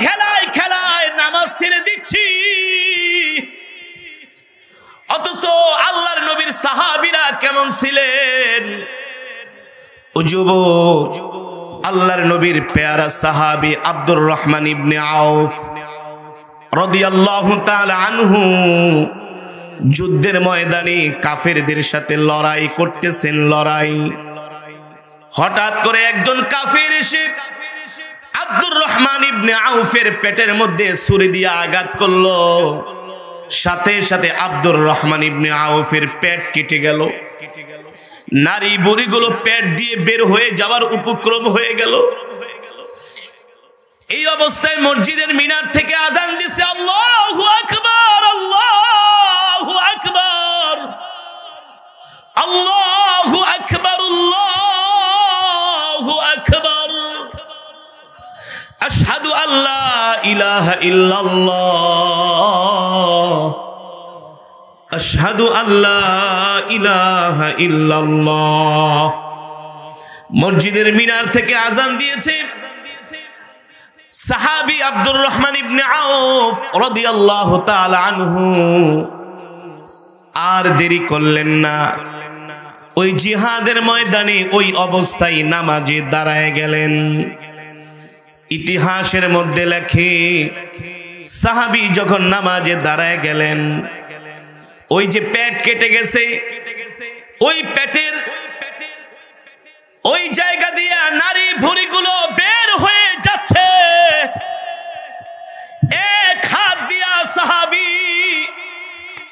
খেলায় খেলায় নামাজ ছেড়ে দিচ্ছি, অথচ আল্লাহর নবীর সাহাবীরা কেমন ছিলেন? ও যুবক, আল্লাহর নবীর পেয়ারা সাহাবী আব্দুর রহমান ইবনে আউফ রাদিয়াল্লাহু তাআলা আনহু যুদ্ধের ময়দানে কাফেরদের সাথে লড়াই করতেছেন। হঠাৎ করে একজন কাফের এসে আব্দুর রহমান ইবনে আউফের পেটের মধ্যে ছুরি দিয়ে আঘাত করলো। সাথে সাথে আব্দুর রহমান ইবনে আউফের পেট কেটে গেল। নারী বুড়িগুলো পেট দিয়ে বের হয়ে যাওয়ার উপক্রম হয়ে গেল। এই অবস্থায় মসজিদের মিনার থেকে আজান দিছে, আল্লাহু আকবার, আল্লাহু আকবার, আল্লাহু আকবার, আল্লাহু আকবার, আশহাদু আল্লা ইলাহা ইল্লাল্লাহ, আশহাদু আল্লা ইলাহা ইল্লাল্লাহ। মসজিদের মিনার থেকে আজান দিয়েছে। সাহাবী আব্দুর রহমান ইবনে আউফ রাদিয়াল্লাহু তাআলা আনহু আর দেরি করলেন না, ওই জিহাদের ময়দানে ওই অবস্থায় নামাজে দাঁড়ায় গেলেন। ইতিহাসের মধ্যে লেখে সাহাবী যখন নামাজে দাঁড়ায় গেলেন, ওই যে পেট কেটে গেছে, ওই পেটের ওই জায়গা দিয়ে নারী ভুঁড়িগুলো বের হয়ে যাচ্ছে। এক হাত দিয়া সাহাবী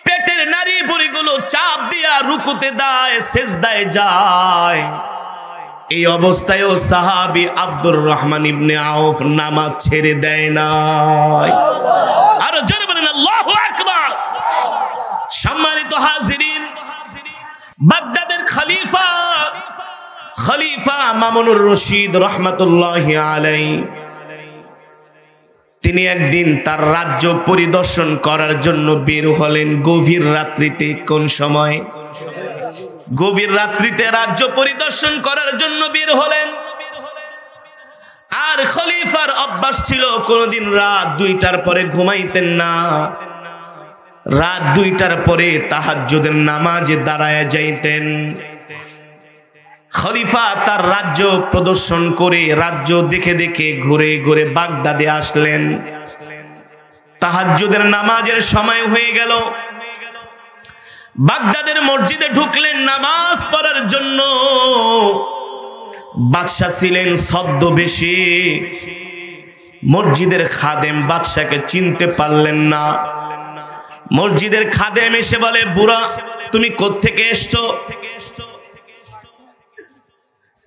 পেটের নারী ভুঁড়িগুলো চাপ দিয়া রুকুতে দেয়, সিজদায় যায়। এই অবস্থায়ও সাহাবী আব্দুর রহমান ইবনে আউফ নামাজ ছেড়ে দেয় নাই। আর জোরে বলেন আল্লাহু আকবার। সম্মানিত হাজিরিন, বাগদাদের খলিফা মামুনুর রশিদ রাহমাতুল্লাহি আলাইহি তিনি একদিন তার রাজ্য পরিদর্শন করার জন্য বের হলেন গভীর রাত্রিতে। কোন সময়? গভীর রাত্রিতে রাজ্য পরিদর্শন করার জন্য বের হলেন। আর খলিফার অভ্যাস ছিল কোনদিন রাত 2টার পরে ঘুমাইতেন না। রাত 2টার পরে তাহাজ্জুদের নামাজে দাঁড়ায় যাইতেন। খলিফা তার রাজ্য প্রদর্শন করে, রাজ্য দেখে দেখে ঘুরে ঘুরে বাগদাদে আসলেন। তাহাজ্জুদের নামাজের সময় হয়ে গেল। বাগদাদের মসজিদে ঢুকলেন নামাজ পড়ার জন্য। বাদশা ছিলেন ছদ্মবেশী। মসজিদের খাদেম বাদশাকে চিনতে পারলেন না। মসজিদের খাদেম এসে বলে, বুড়া তুমি কোত্থেকে এসছো?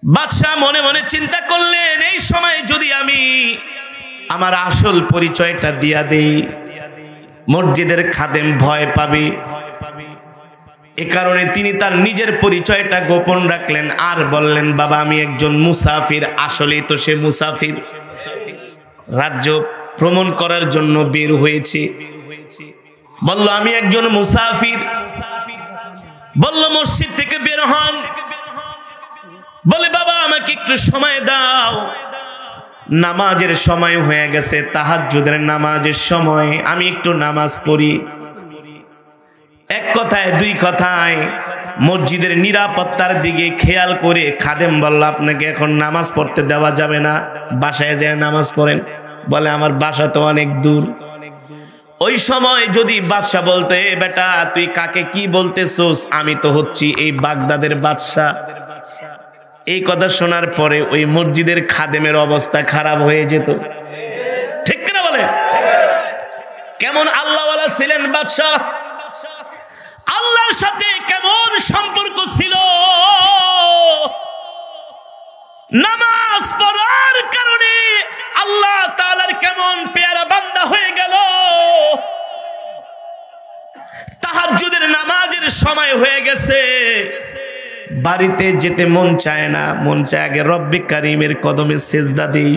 বাদশা মনে মনে চিন্তা করলেন, এই সময় যদি আমি আমার আসল পরিচয়টা দিয়া দেই, মসজিদের খাদেম ভয় পাবে। এ কারণে তিনি তার নিজের পরিচয়টা গোপন রাখলেন। আর বললেন, বাবা আমি একজন মুসাফির। আসলেই তো সে মুসাফির, রাজ্য ভ্রমণ করার জন্য বের হয়েছে। বলল, আমি একজন মুসাফির। বলল, মসজিদ থেকে বের হন। বলে, বাবা আমাকে একটু সময় দাও, নামাজের সময় হয়ে গেছে, তাহাজ্জুদের নামাজের সময়, আমি একটু নামাজ পড়ি। এক কথায় দুই কথায় মসজিদের নিরাপত্তার দিকে খেয়াল করে খাদেম বলল, আপনাকে এখন নামাজ পড়তে দেওয়া যাবে না, বাসায় যায় নামাজ পড়েন। বলে, আমার বাসা তো অনেক দূর। ওই সময় যদি বাদশা বলতে, বেটা তুই কাকে কি বলতেছোস, আমি তো হচ্ছি এই বাগদাদের বাদশা। এই কথা শোনার পরে ওই মসজিদের খাদেমের অবস্থা খারাপ হয়ে যেত। ঠিক কিনা বলে? কেমন আল্লাহওয়ালা ছিলেন বাদশা, আল্লাহর সাথে কেমন সম্পর্ক ছিল। নামাজ পড়ার কারণে আল্লাহ তাআলার কেমন পেয়ারা বান্দা হয়ে গেল। তাহাজ্জুদের নামাজের সময় হয়ে গেছে, বাড়িতে যেতে মন চায় না, মন চায় আগে রব্বে কারিমের কদমে সেজদা দেই।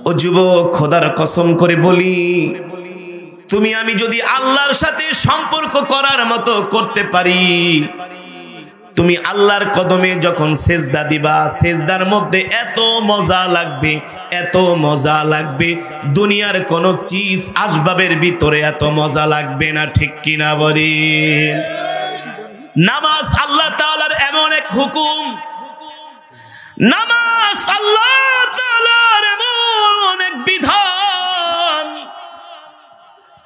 ও যুবক, খোদার কসম করে বলি, তুমি আমি যদি আল্লাহর সাথে সম্পর্ক করার মতো করতে পারি, তুমি আল্লাহর কদমে যখন সেজদা দিবা, সেজদার মধ্যে এত মজা লাগবে, এত মজা লাগবে, দুনিয়ার কোন চিজ আসবাবের ভিতরে এত মজা লাগবে না। ঠিক কিনা বলেন? নামাজ আল্লাহ তাআলার এমন এক হুকুম, নামাজ আল্লাহ তাআলার এমন এক বিধান,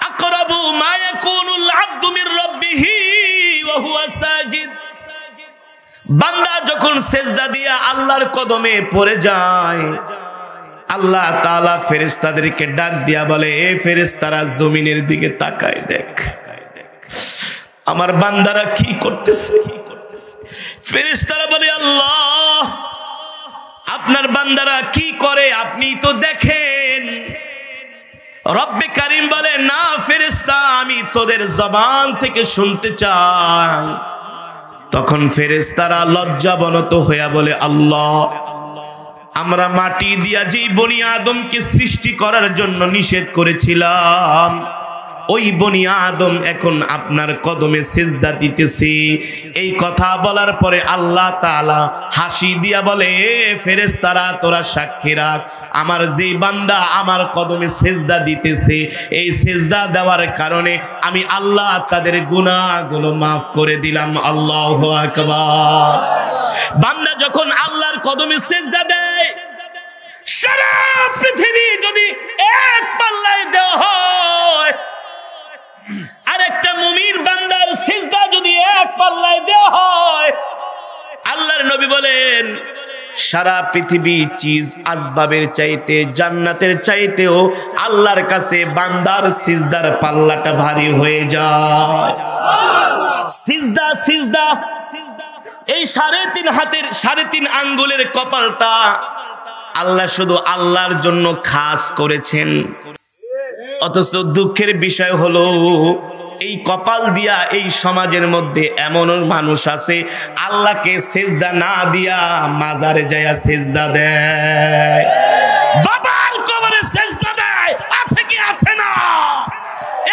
আকরাবু মা ইয়াকুনুল আবদু মির রাব্বিহি ওয়া হুয়া সাজিদ। বান্দা যখন সেজদা দিয়া আল্লাহর কদমে পড়ে যায়, আল্লাহ তাআলা ফেরেশতাদেরকে ডাক দিয়া বলে, এ ফেরেশতারা জমিনের দিকে তাকায় দেখ, আমার বান্দারা কি করতেছে। ফেরেশতারা বলে, আল্লাহ আপনার বান্দারা কি করে আপনি তো দেখেন। রব্বে কারীম বলে, না ফেরেশতা, আমি তোদের জবান থেকে শুনতে চাই। তখন ফেরেশতারা লজ্জাবনত হইয়া বলে, আল্লাহ আমরা মাটি দিয়া যেই বনি আদমকে সৃষ্টি করার জন্য নিষেধ করেছিলাম, ওই বনি আদম এখন আপনার কদমে সিজদা দিতেছে। এই কথা বলার পরে আল্লাহ তাআলা হাসি দিয়া বলে, ফেরেশতারা তোরা সাক্ষী রাখ, আমার যেই বান্দা আমার কদমে সিজদা দিতেছে, এই সিজদা দেওয়ার কারণে আমি আল্লাহ তাদের গুনাহগুলো মাফ করে দিলাম। আল্লাহু আকবার। বান্দা যখন আল্লাহর কদমে সিজদা দেয়, সারা পৃথিবী যদি এক পাল্লায় দেওয়া হয়, আরেকটা মুমিন বান্দার সিজদা যদি এক পাল্লায় দেওয়া হয়, আল্লাহর নবী বলেন সারা পৃথিবী চিজ আসবাবের চাইতে, জান্নাতের চাইতেও আল্লাহর কাছে বান্দার সিজদার পাল্লাটা ভারী হয়ে যায়। সিজদা সিজদা এই 3.5 হাতের 3.5 আঙ্গুলের কপালটা আল্লাহ শুধু আল্লাহর জন্য খাস করেছেন। অথচ দুঃখের বিষয় হলো, এই কপাল দিয়া এই সমাজের মধ্যে এমন মানুষ আছে আল্লাহকে সিজদা না দিয়া মাজারে যায়া সিজদা দেয়, বাবার কবরে সিজদা দেয়। আছে কি আছে না?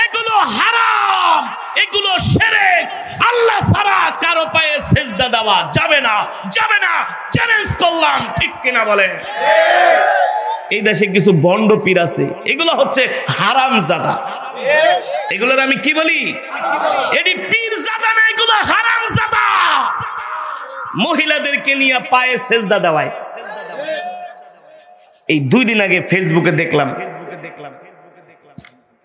এগুলো হারাম, এগুলো শিরক। আল্লাহ ছাড়া কারো পায়ে সিজদা দেওয়া যাবে না, যাবে না। চ্যালেঞ্জ করলাম, ঠিক কিনা বলে? এই দেশে কিছু বন্ড পীর আছে, এগুলো হচ্ছে হারামজাদা। এগুলোর আমি কি বলি? এটি পীরজাদা না, এগুলো হারামজাদা। মহিলাদেরকে নিয়ে পায়ে সিজদা দেওয়ায়। এই 2 দিন আগে ফেসবুকে দেখলাম,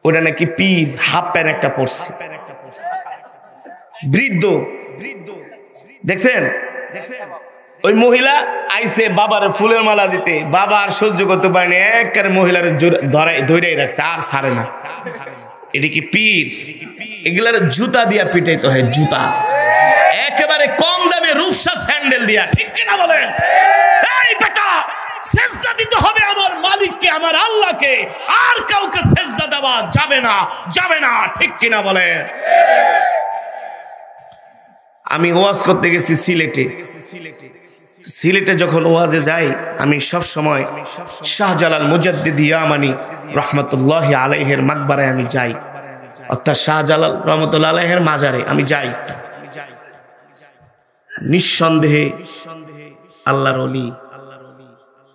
ওটা নাকি পীর হাফ প্যান্ট একটা পরছে, বৃদ্ধ। দেখছেন? ওই মহিলা আইসে বাবার ফুলের মালা দিতে, বাবা আর সহ্য করতে পারেনি, একেবারে মহিলার ধৈরাই রাখছে, আর ছাড়ে না। এটা কি পীর? এগুলার জুতা দিয়া পিটাইতে হয়, জুতা একেবারে কম দামে রূপসা স্যান্ডেল দিয়া। ঠিক কিনা বলেন? এই বেটা, সিজদা দিতে হবে আমার মালিককে, আমার আল্লাহকে, আর কাউকে সিজদা দেওয়া যাবে না, যাবে না। ঠিক কিনা বলেন? আমি ওয়াজ করতে গেছি সিলেটে। সিলেটে যখন ওয়াজে যাই, আমি সব সময় শাহজালাল মুজাদ্দিদি ইয়ামানি রহমতুল্লাহি আলাইহির মাকবারায় আমি যাই, অর্থাৎ শাহজালাল রহমতুল্লাহি আলাইহির মাজারে আমি যাই। নিঃসন্দেহে আল্লাহর ওলি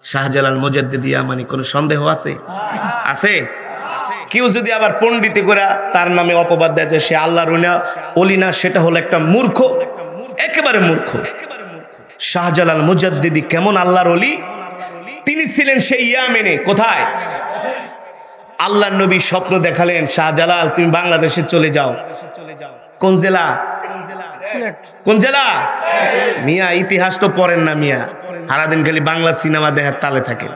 শাহজালাল মুজাদ্দিদি ইয়ামানি, কোনো সন্দেহ আছে? আছে? কেউ যদি আবার পণ্ডিতি করে তার নামে অপবাদ দেয় যে সে আল্লাহর ওলি না, সেটা হলো একটা মূর্খ, একেবারে মূর্খ। শাহজালাল মুজাদ্দিদি কেমন আল্লাহর ওলি? তিনি ছিলেন সেই ইয়ামেনে। কোথায়? আল্লাহর নবী স্বপ্ন দেখালেন, শাহজালাল তুমি বাংলাদেশে চলে যাও। কোন জেলা? কোন জেলা? মিয়া ইতিহাস তো পড়েন না মিয়া, সারাদিন খালি বাংলা সিনেমা দেখার তালে থাকে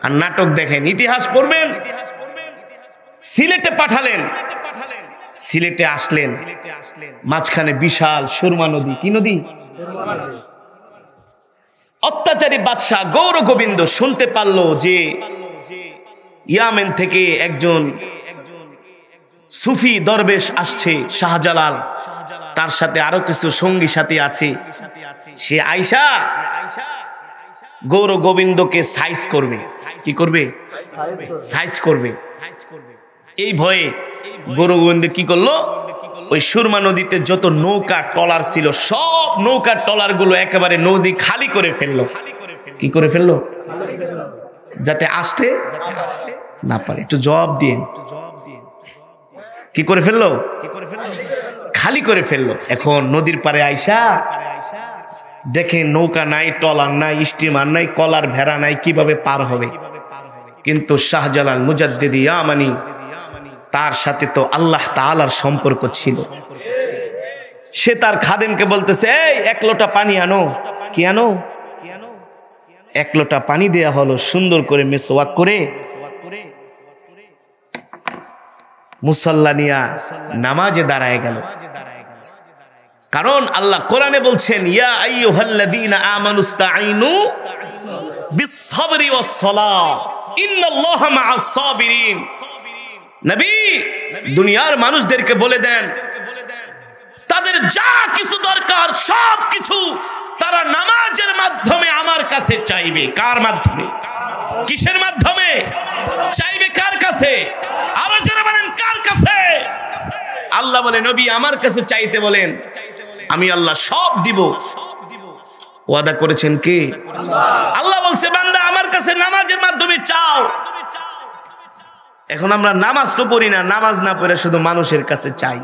আর নাটক দেখেন। ইতিহাস পড়বেন। সিলেটে পাঠালেন, সিলেটে আসলেন, মাঝখানে বিশাল সুরমা নদী। কি নদী? অত্যাচারী বাদশাহ গৌর গোবিন্দ শুনতে পারলো যে ইয়ামেন থেকে একজন সুফি দরবেশ আসছে, শাহজালাল, তার সাথে আরো কিছু সঙ্গী সাথী আছে। সে আয়েশা গৌর গোবিন্দকে সাইজ করবে। কি করবে? সাইজ করবে। এই ভয়ে গৌর গোবিন্দ কি করলো? ওই সুরমা নদীতে যত নৌকা ট্রলার ছিল সব নৌকা ট্রলার গুলো একেবারে নদী খালি করে ফেললো। কি করে ফেললো? যাতে আসতে না পারে। একটু জবাব দিয়ে, কি করে ফেললো? খালি করে ফেললো। এখন নদীর পারে আইসা দেখে নৌকা নাই, ট্রলার নাই, স্টিমার নাই, কলার ভেড়া নাই, কিভাবে পার হবে? কিন্তু শাহজালাল মুজাদ্দিদি ইয়ামানি তার সাথে তো আল্লাহ তাআলার সম্পর্ক ছিল। সে তার খাদেমকে বলতেছে, এই 1 লোটা পানি আনো। কি আনো? 1 লোটা পানি দেয়া হলো। সুন্দর করে মিসওয়াক করে মুসাল্লা নিয়া নামাজে দাঁড়ায় গেল। কারণ আল্লাহ কোরআনে বলছেন, ইয়া আইয়ুহাল্লাযীনা আমানুস্তাঈনু বিস-সাবরি ওয়াস-সালাহ ইন্নাল্লাহা মা'আস-সাবিরিন। নবী দুনিয়ার মানুষদেরকে বলে দেন, তাদের যা কিছু দরকার সব কিছু তারা নামাজের মাধ্যমে আমার কাছে চাইবে। কার মাধ্যমে? কিসের মাধ্যমে চাইবে? কার কাছে? আরো জোরে বলেন, কার কাছে? আল্লাহ বলে, নবী আমার কাছে চাইতে বলেন, আমি আল্লাহ সব দিব। ওয়াদা করেছেন কে? আল্লাহ বলছে, বান্দা আমার কাছে নামাজের মাধ্যমে চাও। এখন আমরা নামাজ তো পড়ি না, নামাজ না পড়ে শুধু মানুষের কাছে চাই।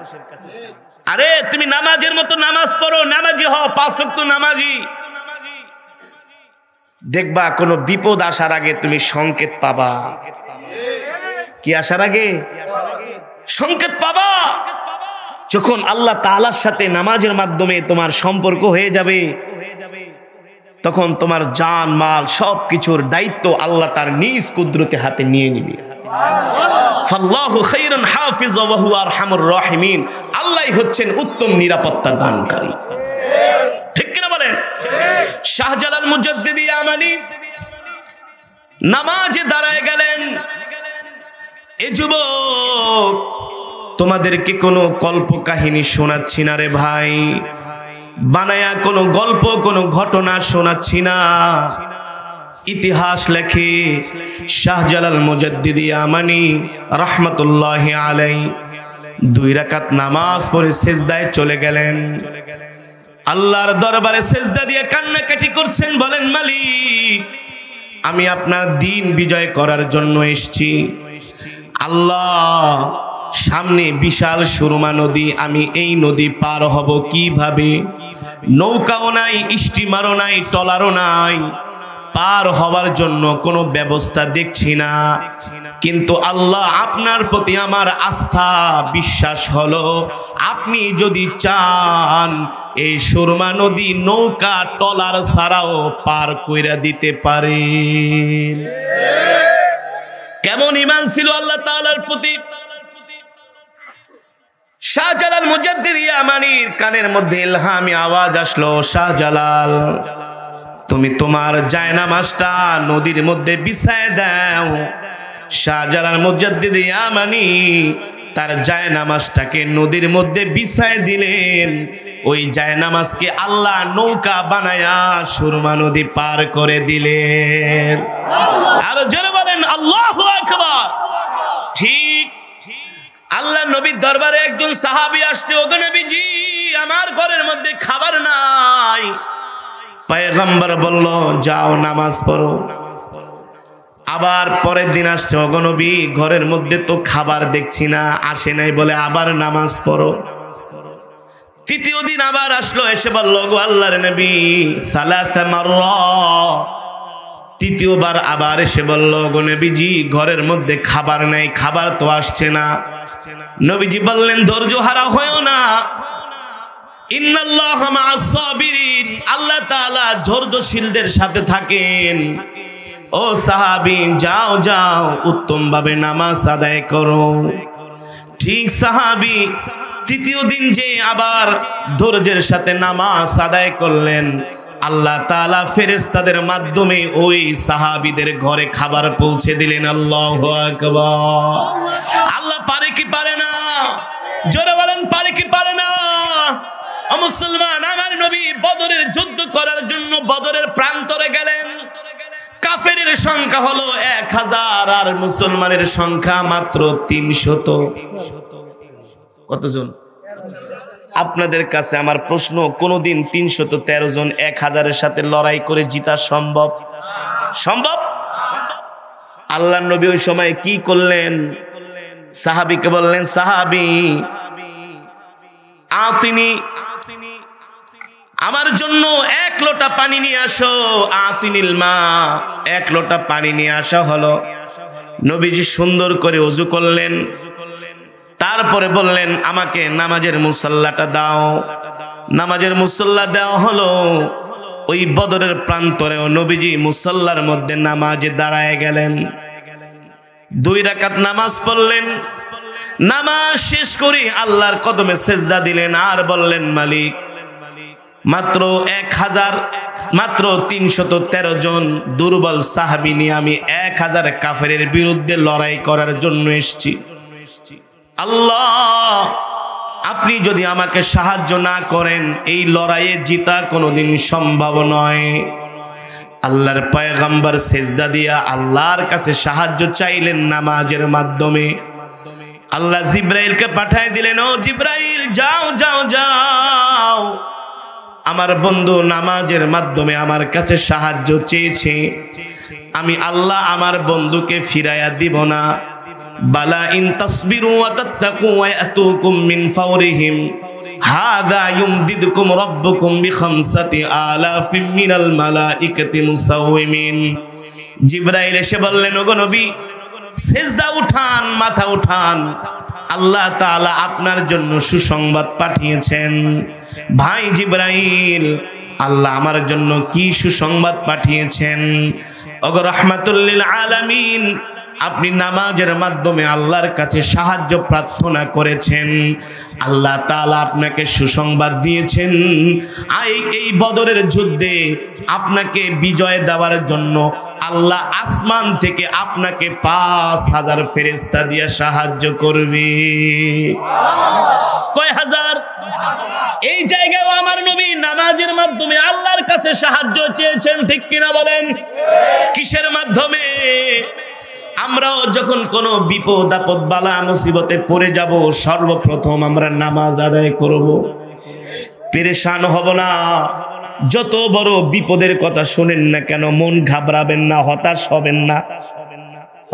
আরে তুমি নামাজের মতো নামাজ পড়ো, নামাজি হও, 5 ওয়াক্ত নামাজি। দেখবা কোনো বিপদ আসার আগে তুমি সংকেত পাবা। কি আসার আগে? সংকেত পাবা। যখন আল্লাহ তাআলার সাথে নামাজের মাধ্যমে তোমার সম্পর্ক হয়ে যাবে, তখন তোমার জান মাল সবকিছুর দায়িত্ব আল্লাহ তার নিজ কুদরতে হাতে নিয়ে নিবে। ফাল্লাহু খায়রুন হাফিজ ওয়া হুয়া আরহামুর রাহিমিন। আল্লাহই হচ্ছেন উত্তম নিরাপত্তা দানকারী। ঠিক কিনা বলেন? শাহজালাল মুজাদ্দিদি ইয়ামানি নামাজে দাঁড়ায় গেলেন। এ যুবক, তোমাদেরকে কোনো কল্প কাহিনী শোনাচ্ছি না রে ভাই, বানায়া কোনো গল্প কোনো ঘটনা শোনাচ্ছি না। ইতিহাস লেখে শাহজালাল মুজাদ্দিদি ইয়ামানি রাহমাতুল্লাহি আলাইহি 2 রাকাত নামাজ পড়ে সিজদায় চলে গেলেন। আল্লাহর দরবারে সিজদা দিয়ে কান্নাকাটি করছেন, বলেন, মালিক আমি আপনার দ্বীন বিজয় করার জন্য এসেছি। আল্লাহ সামনে বিশাল সুরমা নদী, আমি এই নদী পার হব কিভাবে? নৌকাও নাই, স্টিমারও নাই, ট্রলারও নাই, পার হওয়ার জন্য কোনো ব্যবস্থা দেখছি না। কিন্তু আল্লাহ আপনার প্রতি আমার আস্থা বিশ্বাস হলো, আপনি যদি চান এই সুরমা নদী নৌকা ট্রলার ছাড়াও পার কইরা দিতে পারেন। কেমন ঈমান ছিল আল্লাহ তাআলার প্রতি! শাহজালাল মুজাদ্দিদি ইয়ামানির কানের মধ্যে ইলহামি আওয়াজ আসলো, শাহজালাল তুমি তোমার জায়নামাজটা নদীর মধ্যে বিছায় দাও। শাহজালাল মুজাদ্দিদি ইয়ামানি তার জায়নামাজটাকে নদীর মধ্যে বিছায় দিলেন। ওই জায়নামাজকে আল্লাহ নৌকা বানায়া সুরমা নদী পার করে দিলেন। আর জোরে বলেন আল্লাহু আকবার। ঠিক আল্লাহ নবীর দরবারে একজন সাহাবী আসছে, ওগো নবীজি আমার ঘরের মধ্যে খাবার নাই। পয়গম্বর বলল, যাও নামাজ পড়ো। আবার পরের দিন আসছে, ওগো নবী ঘরের মধ্যে তো খাবার দেখছি না, আসে নাই বলে আবার নামাজ পড়ো। তৃতীয় দিন আবার আসলো, এসে বলল, গো আল্লাহর নবী সালাসা মাররা। তৃতীয়বার আবার এসে বলল, গো নবীজি ঘরের মধ্যে খাবার নাই, খাবার তো আসছে না। নবীজি বললেন, ধৈর্য হারা হয়ো না, ইন্নাল্লাহা মা'আস সাবিরিন, আল্লাহ তাআলা ধৈর্যশীলদের সাথে থাকেন। ও সাহাবী যাও যাও উত্তম ভাবে নামাজ আদায় করো। ঠিক সাহাবী তৃতীয় দিন যে আবার ধৈর্যের সাথে নামাজ আদায় করলেন, আল্লাহ তাআলা ফেরেশতাদের মাধ্যমে ওই সাহাবীদের ঘরে খাবার পৌঁছে দিলেন। আল্লাহু আকবার। আল্লাহ পারে কি পারে না? জোরে বলেন, পারে কি পারে না? ও মুসলমান, আমার নবী বদরের যুদ্ধ করার জন্য বদরের প্রান্তরে গেলেন। কাফেরের সংখ্যা হলো 1000 আর মুসলমানের সংখ্যা মাত্র 300। কতজন? আপনাদের কাছে আমার প্রশ্ন, কোনদিন 313 জন 1000-এর সাথে লড়াই করে জিতা সম্ভব? সম্ভব? আল্লাহর নবী ওই সময় কি করলেন? সাহাবীকে বললেন, সাহাবী আতিনি, আমার জন্য 1 লোটা পানি নিয়ে আসো। আতিনিল মা, 1 লোটা পানি নিয়ে আসা হলো। নবীজি সুন্দর করে ওযু করলেন, তারপরে বললেন, আমাকে নামাজের মুসল্লাটা দাও। নামাজের মুসল্লা দেওয়া হলো। ওই বদরের প্রান্তরেও নবীজি মুসল্লার মধ্যে নামাজে দাঁড়ায় গেলেন। 2 রাকাত নামাজ পড়লেন। নামাজ শেষ করে আল্লাহর কদমে সেজদা দিলেন আর বললেন, মালিক, মাত্র 313 জন দুর্বল সাহাবী নিয়ে আমি 1000 কাফেরের বিরুদ্ধে লড়াই করার জন্য এসেছি। আল্লাহ, আপনি যদি আমাকে সাহায্য না করেন এই লড়াইয়ে জিতা কোনোদিন সম্ভব নয়। আল্লাহর পয়গম্বর সেজদা দিয়া আল্লাহর কাছে সাহায্য চাইলেন নামাজের মাধ্যমে। আল্লাহ জিব্রাইলকে পাঠিয়ে দিলেন, ও জিব্রাইল, যাও যাও যাও, আমার বন্ধু নামাজের মাধ্যমে আমার কাছে সাহায্য চেয়েছে, আমি আল্লাহ আমার বন্ধুকে ফিরাইয়া দিব না। বালা ইন তাসবিরু ওয়া তাত্তাকু ওয়া ইয়াতুকুম মিন ফাওরিহিম হাযা ইউমদিদকুম রাব্বুকুম বিখামসাতি আলাফিম মিনাল মালাইকাতি মুসাওয়িমিন। জিবরাইল এসে বললেন, ওগো নবী, সেজদা উঠান, মাথা উঠান, আল্লাহ তাআলা আপনার জন্য সুসংবাদ পাঠিয়েছেন। ভাই জিবরাইল, আল্লাহ আমার জন্য কি সুসংবাদ পাঠিয়েছেন? ওগো রাহমাতুল লিল আলামিন, আপনি নামাজের মাধ্যমে আল্লাহর কাছে সাহায্য প্রার্থনা করেছেন, আল্লাহ তাআলা আপনাকে সুসংবাদ দিয়েছেন। এই বদরের যুদ্ধে আপনাকে বিজয় দেওয়ার জন্য আল্লাহ আসমান থেকে আপনাকে 5000 ফেরেশতা দিয়ে সাহায্য করবে। কয় হাজার? এই জায়গায় আমার নবী নামাজের মাধ্যমে আল্লাহর কাছে সাহায্য চেয়েছেন, ঠিক কিনা বলেন? কিসের মাধ্যমে? আমরাও যখন কোনো বিপদ আপদ বালা মুসিবতে পড়ে যাব, সর্বপ্রথম আমরা নামাজ আদায় করব, পেরেশান হব না। যত বড় বিপদের কথা শুনেন না কেন, মন ঘাবড়াবেন না, হতাশ হবেন না।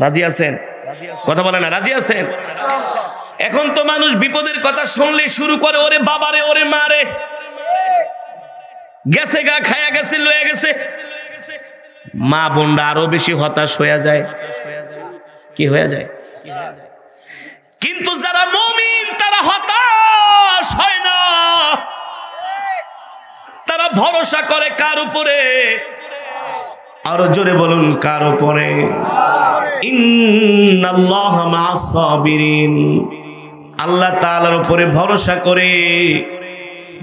রাজি আছেন? কথা বলেন না, রাজি আছেন? এখন তো মানুষ বিপদের কথা শুনলে শুরু করে, ওরে বাবারে, ওরে মারে, গেছে গা, খায়া গেছে, লয়ে গেছে। মা বোনরা আরো বেশি হতাশ হয়ে যায়। কি হয়ে যায়? কিন্তু যারা মুমিন তারা হতাশ হয় না, তারা ভরসা করে কার উপরে? আরো জোরে বলুন, কার উপরে? ইন্নাল্লাহা মা'আস সাবিরিন। আল্লাহ তাআলার উপরে ভরসা করে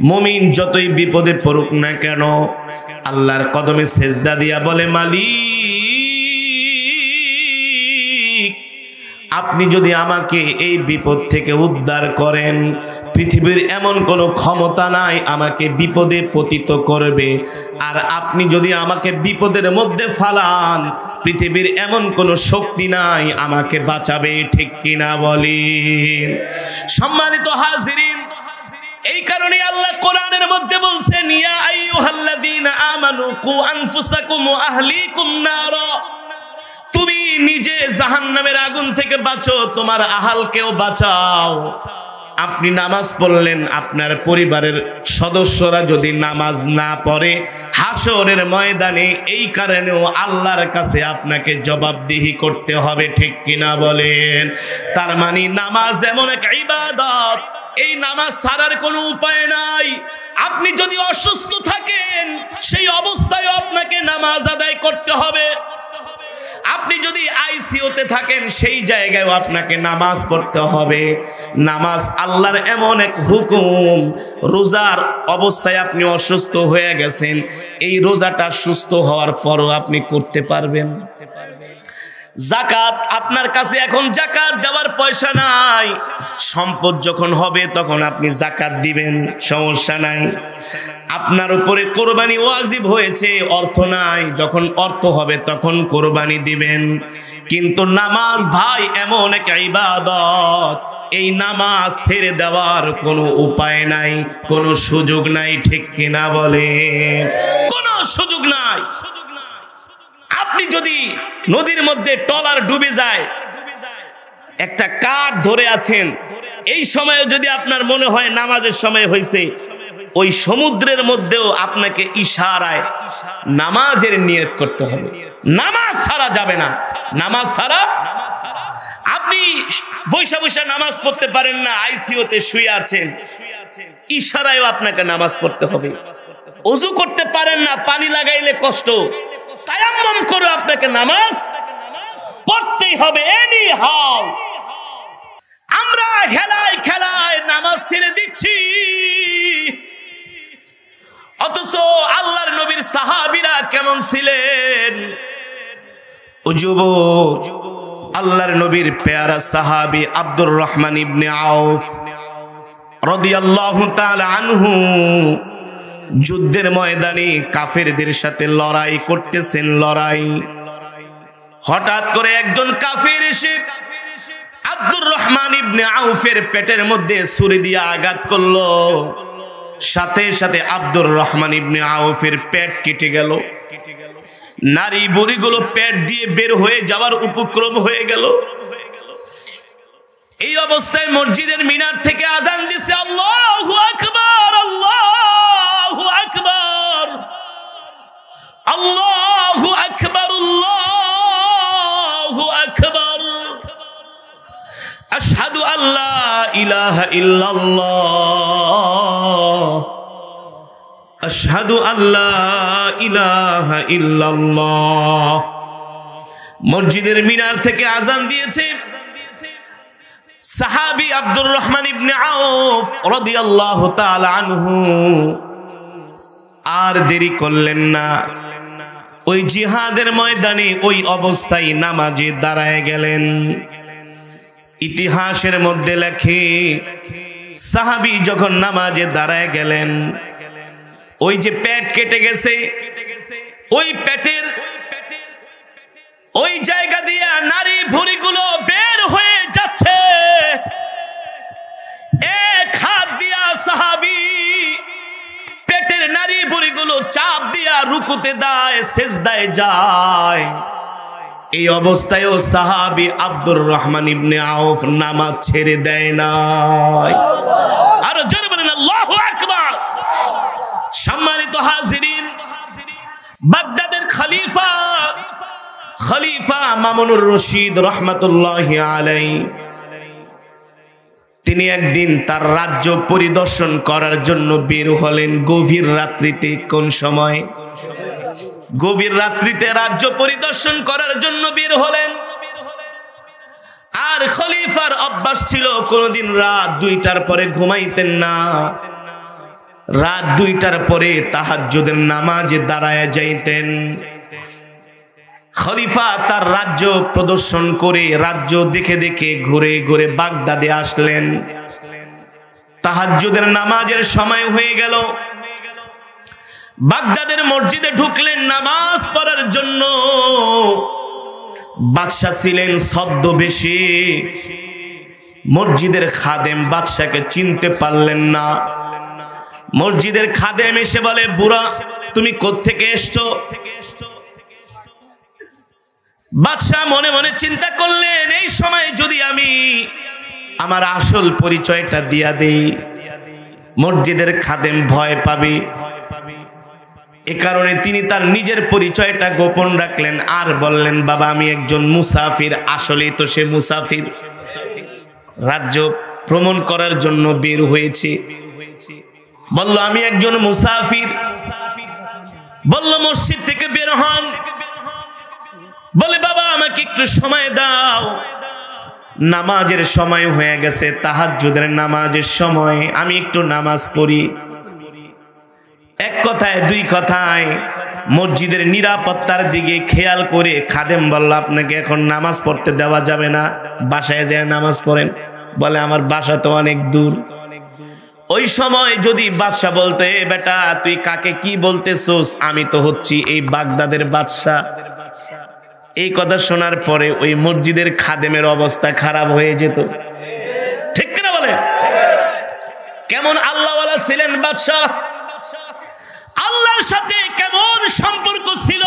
মুমিন যতই বিপদে পড়ুক না কেন, আল্লাহর কদমে সেজদা দিয়া বলে, মালিক, আপনি যদি আমাকে এই বিপদ থেকে উদ্ধার করেন, পৃথিবীর এমন কোনো ক্ষমতা নাই আমাকে বিপদে পতিত করবে। আর আপনি যদি আমাকে বিপদের মধ্যে ফালান, পৃথিবীর এমন কোনো শক্তি নাই আমাকে বাঁচাবে, ঠিক কিনা বলেন? সম্মানিত হাজিরিন, এই কারণে আল্লাহ কোরআনের মধ্যে বলছেন, ইয়া আইয়ুহাল্লাযীনা আমানু কু আনফুসাকুম ওয়া আহলিকুম নারা, তুমি নিজে জাহান্নামের আগুন থেকে বাঁচো, তোমার আহালকেও বাঁচাও। আপনি নামাজ পড়লেন, আপনার পরিবারের সদস্যরা যদি নামাজ না পড়ে, হাসরের ময়দানে এই কারণেও আল্লাহর কাছে আপনাকে জবাবদিহি করতে হবে, ঠিক কিনা বলেন? তার মানে নামাজ এমন এক ইবাদত, এই নামাজ ছাড়ার কোনো উপায় নাই। আপনি যদি অসুস্থ থাকেন, সেই অবস্থায় আপনাকে নামাজ আদায় করতে হবে। আপনি যদি আইসিইউতে থাকেন, সেই জায়গায় আপনাকে নামাজ পড়তে হবে। নামাজ আল্লাহর এমন এক হুকুম, রোজার অবস্থায় আপনি অসুস্থ হয়ে গেছেন, এই রোজাটা সুস্থ হওয়ার পরও আপনি করতে পারবেন। জাকাত, আপনার কাছে এখন জাকাত দেওয়ার পয়সা নাই, সম্পদ যখন হবে তখন আপনি জাকাত দিবেন, সমস্যা নাই। আপনার উপরে কোরবানি ওয়াজিব হয়েছে, অর্থ নাই, যখন অর্থ হবে তখন কোরবানি দিবেন। কিন্তু নামাজ ভাই এমন এক ইবাদত, এই নামাজ ছেড়ে দেওয়ার কোনো উপায় নাই, কোনো সুযোগ নাই, ঠিক কিনা বলে? কোনো সুযোগ নাই। আপনি যদি নদীর মধ্যে ট্রলার ডুবে যায়, একটা কাঠ ধরে আছেন, এই সময়ে যদি আপনার মনে হয় নামাজের সময় হয়েছে, ওই সমুদ্রের মধ্যেও আপনাকে ইশারায় নামাজের নিয়ত করতে হবে। নামাজ ছাড়া যাবে না। নামাজ ছাড়া আপনি বৈশা বৈশা নামাজ পড়তে পারেন না, আইসিইউতে শুয়ে আছেন, ইশারায়ও আপনাকে নামাজ পড়তে হবে। ওযু করতে পারেন না, পানি লাগাইলে কষ্ট, তায়াম্মুম করে আপনাকে নামাজ পড়তেই হবে এনি হাউ। আমরা খেলায় খেলায় নামাজ ছেড়ে দিচ্ছি, অথচ আল্লাহর নবীর সাহাবীরা কেমন ছিলেন? ও যুবক, আল্লাহর নবীর পেয়ারা সাহাবী আব্দুর রহমান ইবনে আউফ রাদিয়াল্লাহু তাআলা আনহু যুদ্ধের ময়দানে কাফেরদের সাথে লড়াই করতেছেন। হঠাৎ করে একজন কাফের এসে আব্দুর রহমান ইবনে আউফের পেটের মধ্যে ছুরি দিয়ে আঘাত করলো। সাথে সাথে আব্দুর রহমান ইবনে আউফের পেট কেটে গেল। নারী বুড়িগুলো পেট দিয়ে বের হয়ে যাওয়ার উপক্রম হয়ে গেল। এই অবস্থায় মসজিদের মিনার থেকে আজান দিছে, আল্লাহু আকবার, আল্লাহু আকবার, আল্লাহু আকবার, আল্লাহু আকবার, আশহাদু আল্লা ইলাহা ইল্লাল্লাহ, আশহাদু আল্লা ইলাহা ইল্লাল্লাহ। মসজিদের মিনার থেকে আজান দিয়েছে। সাহাবী আব্দুর রহমান ইবনে আউফ রাদিয়াল্লাহু তাআলা আনহু আর দেরি করলেন না, ওই জিহাদের ময়দানে ওই অবস্থায় নামাজে দাঁড়ায় গেলেন। ইতিহাসের মধ্যে লেখে, সাহাবী যখন নামাজে দাঁড়ায় গেলেন, ওই যে পেট কেটে গেছে, ওই পেটের ওই জায়গা দিয়ে নারী ভুঁড়িগুলো বের হয়ে যাচ্ছে। এক হাত দিয়া সাহাবী পেটের নারী ভুঁড়িগুলো চাপ দিয়া রুকুতে দেয়, সিজদায় যায়। এই অবস্থায়ও সাহাবী আব্দুর রহমান ইবনে আউফ নামাজ ছেড়ে দেয় নাই। আর জোরে বলেন আল্লাহু আকবার। সম্মানিত হাজিরিন, বাগদাদের খলিফা মামুনুর রশিদ রাহমাতুল্লাহি আলাইহি, তিনি একদিন তার রাজ্য পরিদর্শন করার জন্য বের হলেন গভীর রাত্রিতে। কোন সময়? গভীর রাত্রিতে রাজ্য পরিদর্শন করার জন্য বের হলেন। আর খলিফার অভ্যাস ছিল কোনদিন রাত 2টার পরে ঘুমাইতেন না। রাত 2টার পরে তাহাজ্জুদের নামাজে দাঁড়ায় যাইতেন। খলিফা তার রাজ্য প্রদর্শন করে, রাজ্য দেখে দেখে ঘুরে ঘুরে বাগদাদে আসলেন। তাহাজ্জুদের নামাজের সময় হয়ে গেল। বাগদাদের মসজিদে ঢুকলেন নামাজ পড়ার জন্য। বাদশা ছিলেন ছদ্মবেশী। মসজিদের খাদেম বাদশাকে চিনতে পারলেন না। মসজিদের খাদেম এসে বলে, বুড়া তুমি কোত্থেকে এসছো? বাদশা মনে মনে চিন্তা করলেন, এই সময় যদি আমি আমার আসল পরিচয়টা দিয়া দেই, মসজিদের খাদেম ভয় পাবে। এ কারণে তিনি তার নিজের পরিচয়টা গোপন রাখলেন। আর বললেন, বাবা আমি একজন মুসাফির। আসলেই তো সে মুসাফির, রাজ্য ভ্রমণ করার জন্য বের হয়েছে। বলল, আমি একজন মুসাফির। বলল, মসজিদ থেকে বের হন। বলে, বাবা আমাকে একটু সময় দাও, নামাজের সময় হয়ে গেছে, তাহাজ্জুদের নামাজের সময়, আমি একটু নামাজ পড়ি। এক কথায় দুই কথায় মসজিদের নিরাপত্তার দিকে খেয়াল করে খাদেম বলল, আপনাকে এখন নামাজ পড়তে দেওয়া যাবে না, বাসায় যেয়ে নামাজ পড়েন। বলে, আমার বাসা তো অনেক দূর। ওই সময় যদি বাদশা বলতে, বেটা তুই কাকে কি বলতেছোস, আমি তো হচ্ছি এই বাগদাদের বাদশা। এই কথা শোনার পরে ওই মসজিদের খাদেমের অবস্থা খারাপ হয়ে যেত। ঠিক কেমন আল্লাহওয়ালা ছিলেন বাদশা, আল্লাহর সাথে কেমন সম্পর্ক ছিল,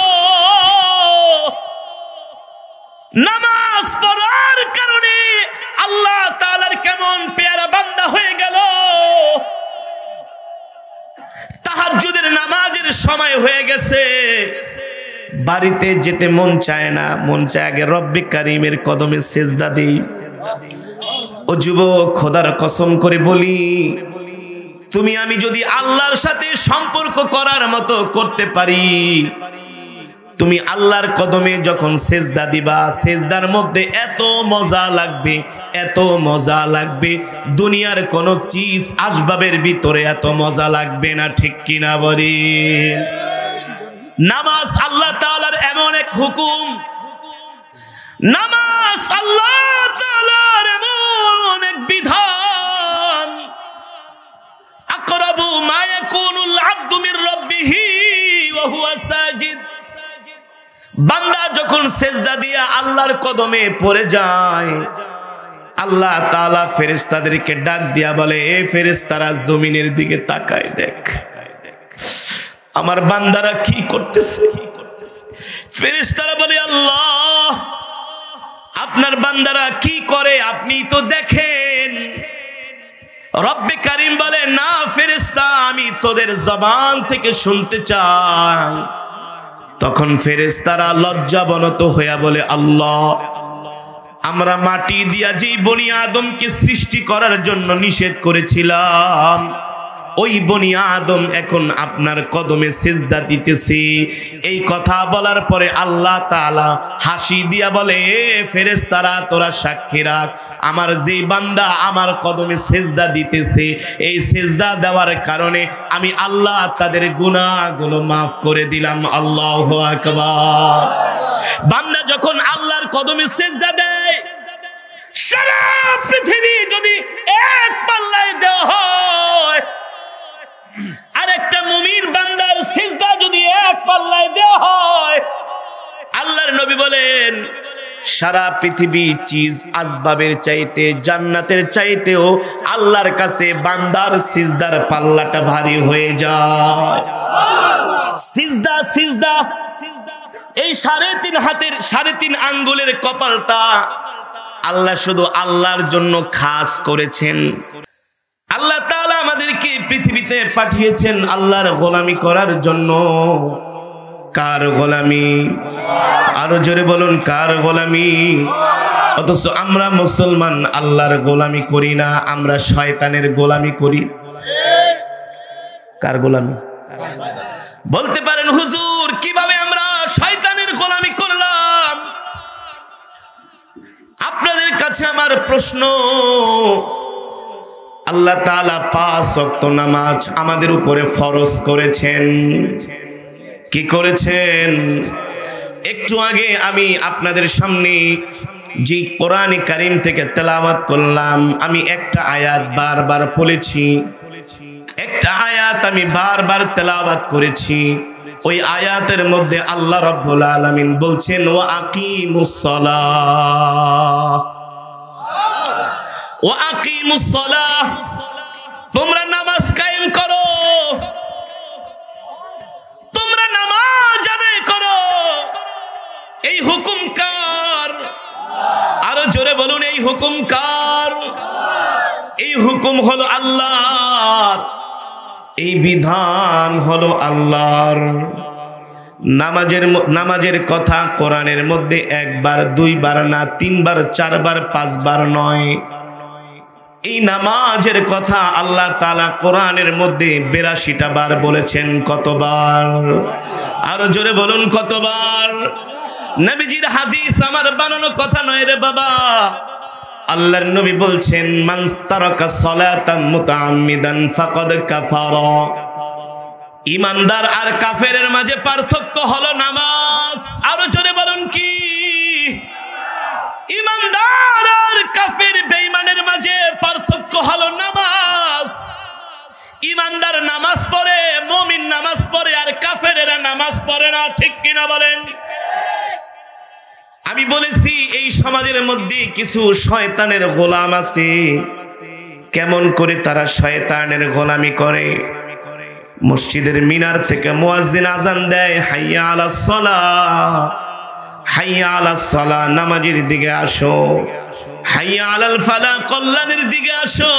নামাজ পড়ার কারণে আল্লাহ তাআলার কেমন পেয়ারা বান্দা হয়ে গেল। তাহাজ্জুদের নামাজের সময় হয়ে গেছে, বাড়িতে যেতে মন চায় না, মন চায় আগে রব্বে কারিমের কদমে সেজদা দেই। ও যুবক, খোদার কসম করে বলি, তুমি আমি যদি আল্লাহর সাথে সম্পর্ক করার মতো করতে পারি, তুমি আল্লাহর কদমে যখন সেজদা দিবা, সেজদার মধ্যে এত মজা লাগবে, এত মজা লাগবে, দুনিয়ার কোন চিজ আসবাবের ভিতরে এত মজা লাগবে না। ঠিক কিনা বলেন? নামাজ আল্লাহ তাআলার এমন এক হুকুম, নামাজ আল্লাহ তাআলার এমন এক বিধান, আকরাবু মা ইয়াকুনুল আবদু মির রাব্বিহি ওয়া হুয়া সাজিদ। বান্দা যখন সেজদা দিয়া আল্লাহর কদমে পড়ে যায়, আল্লাহ তাআলা ফেরেশতাদেরকে ডাক দিয়া বলে, এ ফেরেশতারা জমিনের দিকে তাকায় দেখ, আমার বান্দারা কি করতেছে। ফেরেশতারা বলে, আল্লাহ, আপনার বান্দারা কি করে আপনি তো দেখেন। রব্বে কারীম বলে, না ফেরেশতা, আমি তোদের জবান থেকে শুনতে চাই। তখন ফেরেশতারা লজ্জাবনত হইয়া বলে, আল্লাহ, আমরা মাটি দিয়া যেই বনি আদমকে সৃষ্টি করার জন্য নিষেধ করেছিলাম, ওই বনি আদম এখন আপনার কদমে সিজদা দিতেছে। এই কথা বলার পরে আল্লাহ তাআলা হাসি দিয়া বলে, এ ফেরেশতারা, তোরা সাক্ষী রাখ, আমার যেই বান্দা আমার কদমে সিজদা দিতেছে, এই সিজদা দেওয়ার কারণে আমি আল্লাহ তাদের গুনাহগুলো মাফ করে দিলাম। আল্লাহু আকবার। বান্দা যখন আল্লাহর কদমে সিজদা দেয়, সারা পৃথিবী যদি এক পাল্লায় দেওয়া হয়, আরেকটা মুমিন বান্দার সিজদা যদি এক পাল্লায় দেওয়া হয়, আল্লাহর নবী বলেন, সারা পৃথিবী চিজ আসবাবের চাইতে, জান্নাতের চাইতেও আল্লাহর কাছে বান্দার সিজদার পাল্লাটা ভারী হয়ে যায়। সিজদা, সিজদা, এই 3.5 হাতের 3.5 আঙ্গুলের কপালটা আল্লাহ শুধু আল্লাহর জন্য খাস করেছেন। আল্লাহ তাআলা আমাদেরকে পৃথিবীতে পাঠিয়েছেন আল্লাহর গোলামি করার জন্য। কার গোলামি? আরো জোরে বলুন, কার গোলামি? অথচ আমরা মুসলমান আল্লাহর গোলামি করি না, আমরা শয়তানের গোলামি করি। কার গোলামি? বলতে পারেন, হুজুর, কিভাবে আমরা শয়তানের গোলামি করলাম? আপনাদের কাছে আমার প্রশ্ন, আল্লাহ তাআলা 5 ওয়াক্ত নামাজ আমাদের উপরে ফরজ করেছেন। কি করেছেন? একটু আগে আমি আপনাদের সামনে যে কোরআনে কারীম থেকে তেলাওয়াত করলাম, আমি একটা আয়াত বারবার পড়েছি, একটা আয়াত আমি বারবার তেলাওয়াত করেছি। ওই আয়াতের মধ্যে আল্লাহ রাব্বুল আলামিন বলছেন, ওয়া আকিমুস সালাহ, ওয়া আকিমুস সালাহ, তোমরা নামাজ কায়েম করো, তোমরা নামাজ আদায় করো। এই হুকুম কার? আরো জোরে বলুন, এই হুকুম কার? এই হুকুম হলো আল্লাহর, এই বিধান হলো আল্লাহর। নামাজের কথা কোরআনের মধ্যে 1 বার 2 বার না, 3 বার 4 বার 5 বার নয়। এই নামাজের কথা আল্লাহ তাআলা কোরআনের মধ্যে 82টা বার বলেছেন। কতবার? আরো জোরে বলুন, কতবার? নবীজির হাদিস আমার বানানো কথা নয় রে বাবা। আল্লাহর নবী বলছেন, মান তারাকা সালাতান মুতাআম্মিদান ফাকাদ কাফারা। ইমানদার আর কাফেরের মাঝে পার্থক্য হলো নামাজ। আরো জোরে বলুন, কি? ইমানদার আর কাফের বেঈমানের মাঝে পার্থক্য হলো নামাজ। ইমানদার নামাজ পড়ে, মুমিন নামাজ পড়ে, আর কাফেরেরা নামাজ পড়ে না। ঠিক কিনা বলেন? আমি বলেছি, এই সমাজের মধ্যে কিছু শয়তানের গোলাম আছে, কেমন করে তারা শয়তানের গোলামি করে। মসজিদের মিনার থেকে মুয়াজ্জিন আজান দেয়, হাইয়া আলাস সালাহ, হাইয়া আলাস সালাহ, নামাজের দিকে আসো, হাইয়া আলাল ফালাহ, কল্যাণের দিকে আসো।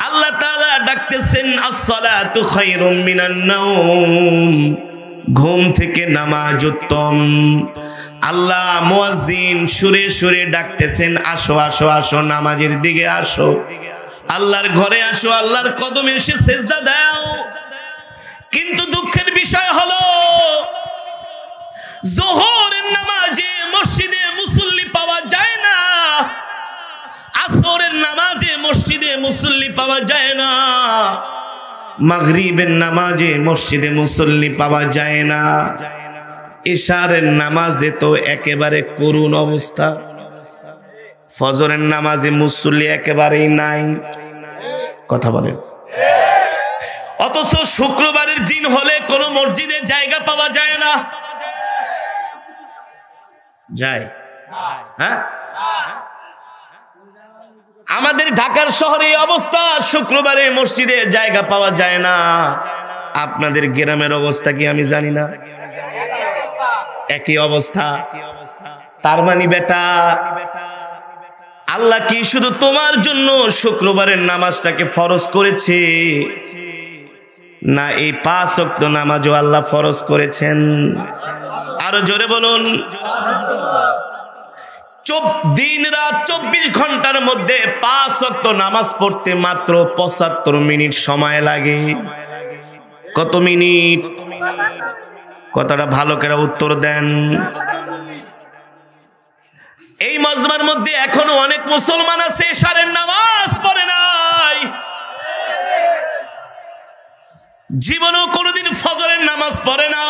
আল্লাহ তাআলা ডাকতেছেন, আস-সালাতু খায়রুম মিনান নাওম, ঘুম থেকে নামাজ উত্তম। আল্লাহ মুয়াজ্জিন সুরে সুরে ডাকতেছেন, আসো আসো আসো, নামাজের দিকে আসো, আল্লাহর ঘরে আসো, আল্লাহর কদমে এসে সেজদা দাও। কিন্তু দুঃখের বিষয় হলো যোহরের নামাজে মসজিদে মুসল্লি পাওয়া যায় না, আসরের নামাজে মসজিদে মুসল্লি পাওয়া যায় না, মাগরিবের নামাজে মসজিদে মুসল্লি পাওয়া যায় না, ইশারের নামাজে তো একেবারে করুণ অবস্থা, ফজরের নামাজে মুসল্লি একেবারেই নাই। কথা বলেন। অথচ শুক্রবারের দিন হলে কোন মসজিদে জায়গা পাওয়া যায় না, যায়? হ্যাঁ, আমাদের ঢাকার শহরে এই অবস্থা, শুক্রবারে মসজিদে জায়গা পাওয়া যায় না। আপনাদের গ্রামের অবস্থা কি আমি জানি না, একই অবস্থা। তার মানে বেটা, আল্লাহ কি শুধু তোমার জন্য শুক্রবারের নামাজটাকে ফরজ করেছে, না এই 5 ওয়াক্ত নামাজও আল্লাহ ফরজ করেছেন? আরো জোরে বলুন। দিন রাত 24 ঘন্টার মধ্যে 5 ওয়াক্ত নামাজ পড়তে মাত্র 75 মিনিট সময় লাগে। কত মিনিট? কথাটা ভালো করে উত্তর দেন। এই মজমার মধ্যে এখনো অনেক মুসলমান আছে এশারের নামাজ পড়ে নাই, জীবনেও কোনোদিন ফজরের নামাজ পড়ে না।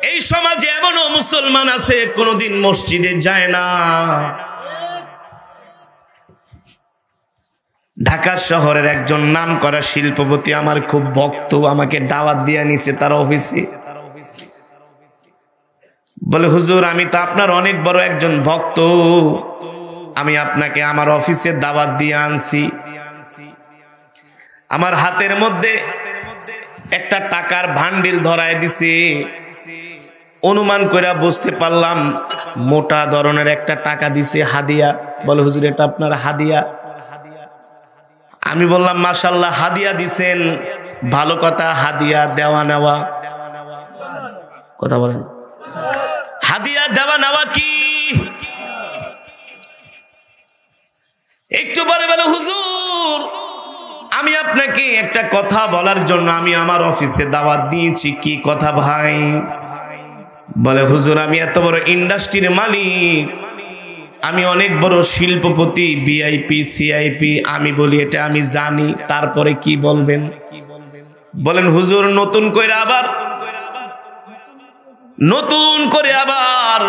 এই সমাজে এমনও মুসলমান আছে কোনোদিন মসজিদে যায় না। ঢাকা শহরের একজন নামকরা শিল্পপতি আমার খুব ভক্ত, আমাকে দাওয়াত দিয়ে নিছে তার অফিসে। বলে, হুজুর আমি তো আপনার অনেক বড় একজন ভক্ত, আমি আপনাকে আমার অফিসে দাওয়াত দিয়ে আনছি। আমার হাতের মধ্যে একটা টাকার ভান্ডিল ধরায় দিছে, অনুমান করে বুঝতে পারলাম মোটা ধরনের একটা টাকা দিছে হাদিয়া। বলে, হুজুর এটা আপনার হাদিয়া? আমি বললাম, মাশাআল্লাহ হাদিয়া দিছেন, ভালো কথা, হাদিয়া দেওয়া নেওয়া। কথা বলেন, হাদিয়া দেওয়া নেওয়া কি? একটু পরে বলে, হুজুর আমি আপনাকে একটা কথা বলার জন্য আমি আমার অফিসে দাওয়াত দিয়েছি। কি কথা ভাই? বলে, হুজুর আমি এত বড় ইন্ডাস্ট্রির মালিক, আমি অনেক বড় শিল্পপতি, ভিআইপি সিআইপি। আমি বলি, এটা আমি জানি, তারপরে কি বলবেন? বলেন, হুজুর নতুন করে আবার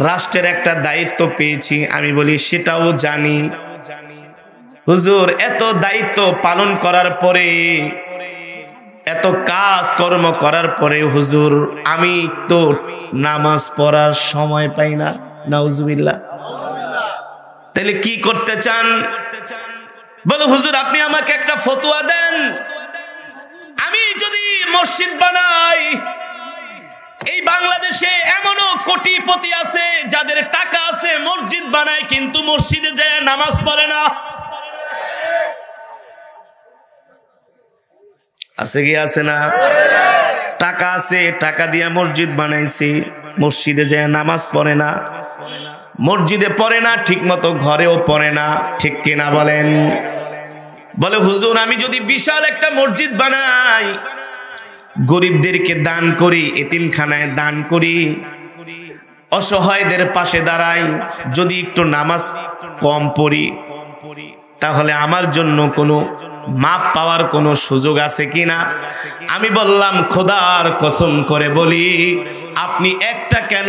রাষ্ট্রের একটা দায়িত্ব পেয়েছি। আমি বলি, সেটাও জানি। হুজুর এত দায়িত্ব পালন করার পরে, এত কাজ কর্ম করার পরে হুজুর আমি তো নামাজ পড়ার সময় পাই না। নাউজুবিল্লাহ। তাহলে কি করতে চান? বলো, হুজুর আপনি আমাকে একটা ফতোয়া দেন, আমি যদি মসজিদ বানাই, এই বাংলাদেশে এমনও কোটিপতি আছে যাদের টাকা আছে, মসজিদ বানায় কিন্তু মসজিদে যায় নামাজ পড়ে না। আছে কি আছে না? টাকা আছে, টাকা দিয়ে মসজিদ বানাইছি, মসজিদে যায় নামাজ পড়ে না, মসজিদে পড়ে না ঠিক মতো, ঘরেও পড়ে না। ঠিক কিনা বলেন? বলে, হুজুর আমি যদি বিশাল একটা মসজিদ বানাই, গরিবদেরকে দান করি, এতিমখানায় দান করি, অসহায়দের পাশে দাঁড়াই, যদি একটু নামাজ কম পড়ি, তাহলে আমার জন্য কোনো মাপ পাওয়ার কোনো সুযোগ আছে কিনা? আমি বললাম, খোদার কসম করে বলি, আপনি একটা কেন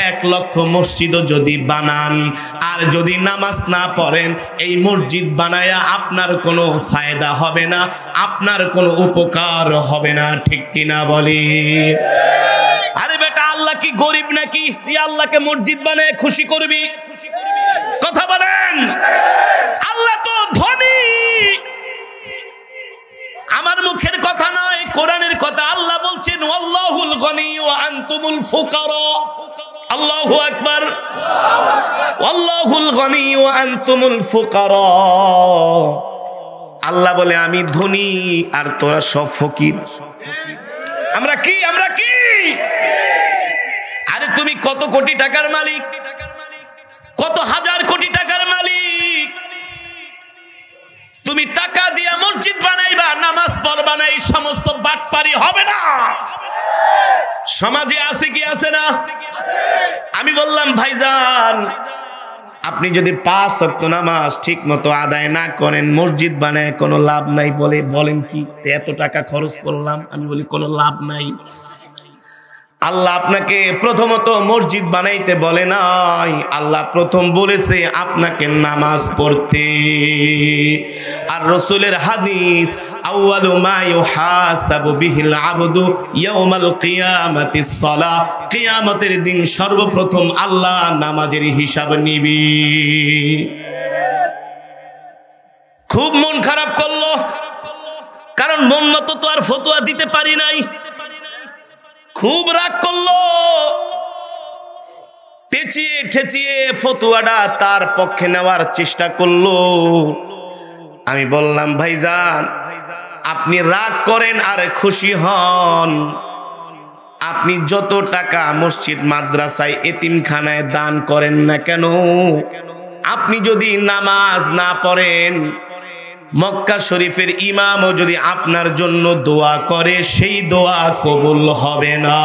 1 লক্ষ মসজিদও যদি বানান, আর যদি নামাজ না পড়েন, এই মসজিদ বানায়া আপনার কোনো ফায়দা হবে না, আপনার কোনো উপকার হবে না। ঠিক কিনা বলি? আরে বেটা, আল্লাহ কি গরিব নাকি তুই আল্লাহকে মসজিদ বানায় খুশি করবি? কথা বলেন। আল্লাহ তো ধনী, আমার মুখের কথা নয়, কোরআনের কথা। আল্লাহ বলছেন আল্লাহুল গনি ওয়া আনতুমুল ফুকারা। আল্লাহু আকবার। আল্লাহুল গনি ওয়া আনতুমুল ফুকারা। আল্লাহ বলে আমি ধনী আর তোরা সব ফকির। আমরা কি? আমরা কি? আরে তুমি কত কোটি টাকার মালিক, কত হাজার কোটি টাকার মালিক, তুমি টাকা দিয়া মসজিদ বানাইবা, নামাজ পড়বা না, এই সমস্ত বাটপারি হবে না। সমাজে আছে কি আছে না? আমি বললাম ভাইজান, আপনি যদি 5 ওয়াক্ত নামাজ ঠিক মতো আদায় না করেন, মসজিদ বানায় কোনো লাভ নাই। বলেন কি এত টাকা খরচ করলাম? আমি বলি কোনো লাভ নাই। আল্লাহ আপনাকে প্রথমত মসজিদ বানাইতে বলে নাই, আল্লাহ প্রথম বলেছে আপনাকে নামাজ পড়তে। আর রাসূলের হাদিস, আউয়ালু মা ইউহাসাবু বিহিল আবদু ইয়াউমাল কিয়ামাতিস সালাহ, কিয়ামতের দিন সর্বপ্রথম আল্লাহ নামাজের হিসাব নিবে। খুব মন খারাপ করলো, কারণ মন মতো তো আর ফতোয়া দিতে পারি নাই। খুব রাগ করলো, পেঁচিয়ে ঠেচিয়ে ফতোয়াটা তার পক্ষে নেওয়ার চেষ্টা করলো। আমি বললাম ভাইজান, আপনি রাগ করেন আর খুশি হন, আপনি যত টাকা মসজিদ মাদ্রাসায় এতিমখানায় দান করেন না কেন, আপনি যদি নামাজ না পড়েন, মক্কা শরীফের ইমামও যদি আপনার জন্য দোয়া করে, সেই দোয়া কবুল হবে না।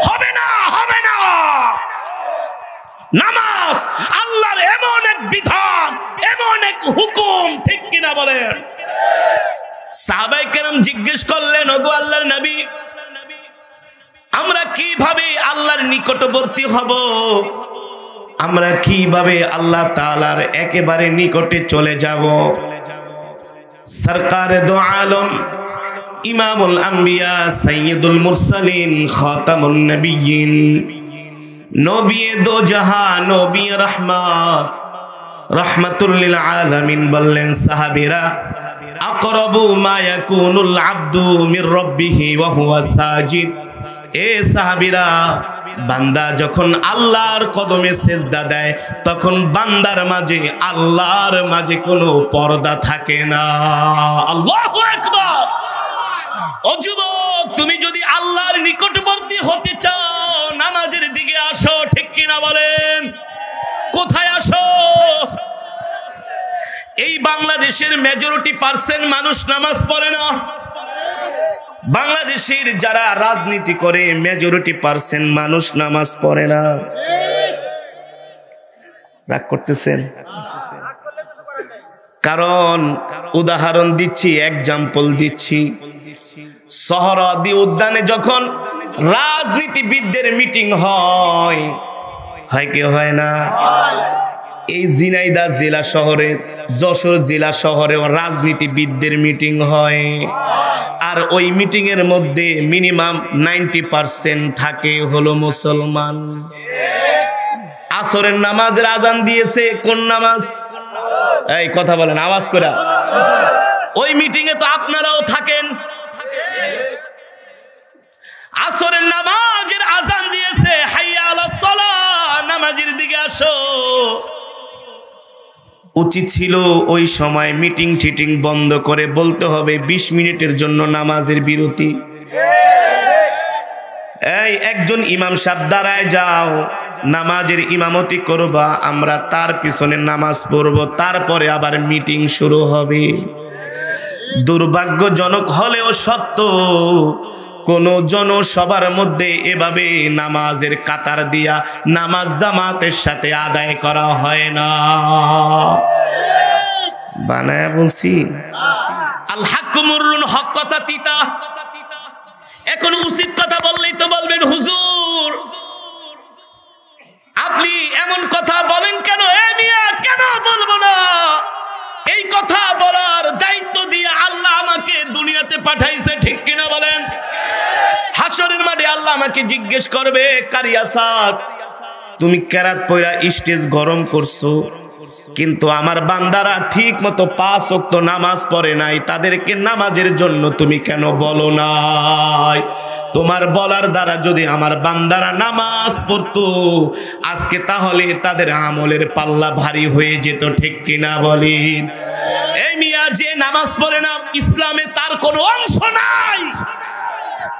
হবে না, হবে না। নামাজ আল্লাহর এমন এক বিধান, এমন এক হুকুম, ঠিক কিনা বলেন? সাহাবায়ে কেরাম জিজ্ঞেস করলেন, ওগো আল্লাহর নবী, আমরা কিভাবে আল্লাহর নিকটবর্তী হব? আমরা কিভাবে আল্লাহ তাআলার একেবারে নিকটে চলে যাব? সরকারে দো আলম, ইমামুল আম্বিয়া, সাইয়্যিদুল মুরসালিন, খাতামুন নবিয়্যিন, নবী দো জাহান, নবী রাহমাত, রাহমাতুল লিল আলামিন বললেন, সাহাবীরা, আকরাবু মা ইয়াকুনুল আবদু মির রাব্বিহি ওয়া হুয়া সাজিদ। এ সাহাবীরা, বান্দা যখন আল্লাহর কদমে সেজদা দেয়, তখন বান্দার মাঝে আল্লাহর মাঝে কোনো পর্দা থাকে না। আল্লাহু আকবার। ও যুবক, তুমি যদি আল্লাহর নিকটবর্তী হতে চাও, নামাজের দিকে আসো, ঠিক কিনা বলেন? কোথায় আসো? এই বাংলাদেশের মেজরিটি পার্সেন্ট মানুষ নামাজ পড়ে না। বাংলাদেশের যারা রাজনীতি করে, মেজরিটি পার্সেন্ট মানুষ নামাজ পড়ে না। রাগ করতেছেন? কারণ উদাহরণ দিচ্ছি, এক্সাম্পল দিচ্ছি। সোহরাওয়ার্দী উদ্যানে যখন রাজনীতিবিদদের মিটিং হয় কি হয় না? এই ঝিনাইদহ জেলা শহরে, যশোর জেলা শহরে রাজনীতিবিদদের মিটিং হয়। আর ওই মিটিং এর মধ্যে মিনিমাম 90% থাকে হলো মুসলমান। আসরের নামাজের আজান দিয়েছে, কোন নামাজ? এই কথা বলেন আওয়াজ করে। ওই মিটিং এ তো আপনারাও থাকেন। আসরের নামাজের আজান দিয়েছে, হাইয়া আলাস সালাহ, নামাজের দিকে আসো। উচিত ছিল ওই সময় মিটিং টিটিং বন্ধ করে বলতে হবে 20 মিনিটের জন্য নামাজের বিরতি। এই একজন ইমাম সাহেব দাঁড়ায় যাও, নামাজের ইমামতি করবা, আমরা তার পিছনে নামাজ পড়ব, তারপরে আবার মিটিং শুরু হবে। দুর্ভাগ্যজনক হলেও সত্য, কোন জনসভার মধ্যে এভাবে নামাজের কাতার দিয়া নামাজ জামাতের সাথে আদায় করা হয় না। বানায় বলছি, আল হাক্কু মুররুন, হক কথা তিতা। এখন উচিত কথা বললেই তো বলবেন হুজুর আপনি এমন কথা বলেন কেন? এ মিয়া, কেন বলবো না? এই কথা বলার দায়িত্ব দিয়ে আল্লাহ আমাকে দুনিয়াতে পাঠাইছে, ঠিক কিনা বলেন? হাসরের মাঠে আল্লাহ আমাকে জিজ্ঞেস করবে, কারিয়াসাত, তুমি কেরাত পয়রা স্টেজ গরম করছো, কিন্তু আমার বান্দারা ঠিক মতো 5 ওয়াক্ত নামাজ পড়ে নাই, তাদেরকে নামাজের জন্য তুমি কেন বলো নাই? তোমার বলার দ্বারা যদি আমার বান্দারা নামাজ পড়তো আজকে, তাহলে তাদের আমলের পাল্লা ভারী হয়ে যেত, ঠিক কিনা বলেন? এই মিয়া, যে নামাজ পড়ে না ইসলামে তার কোনো অংশ নাই,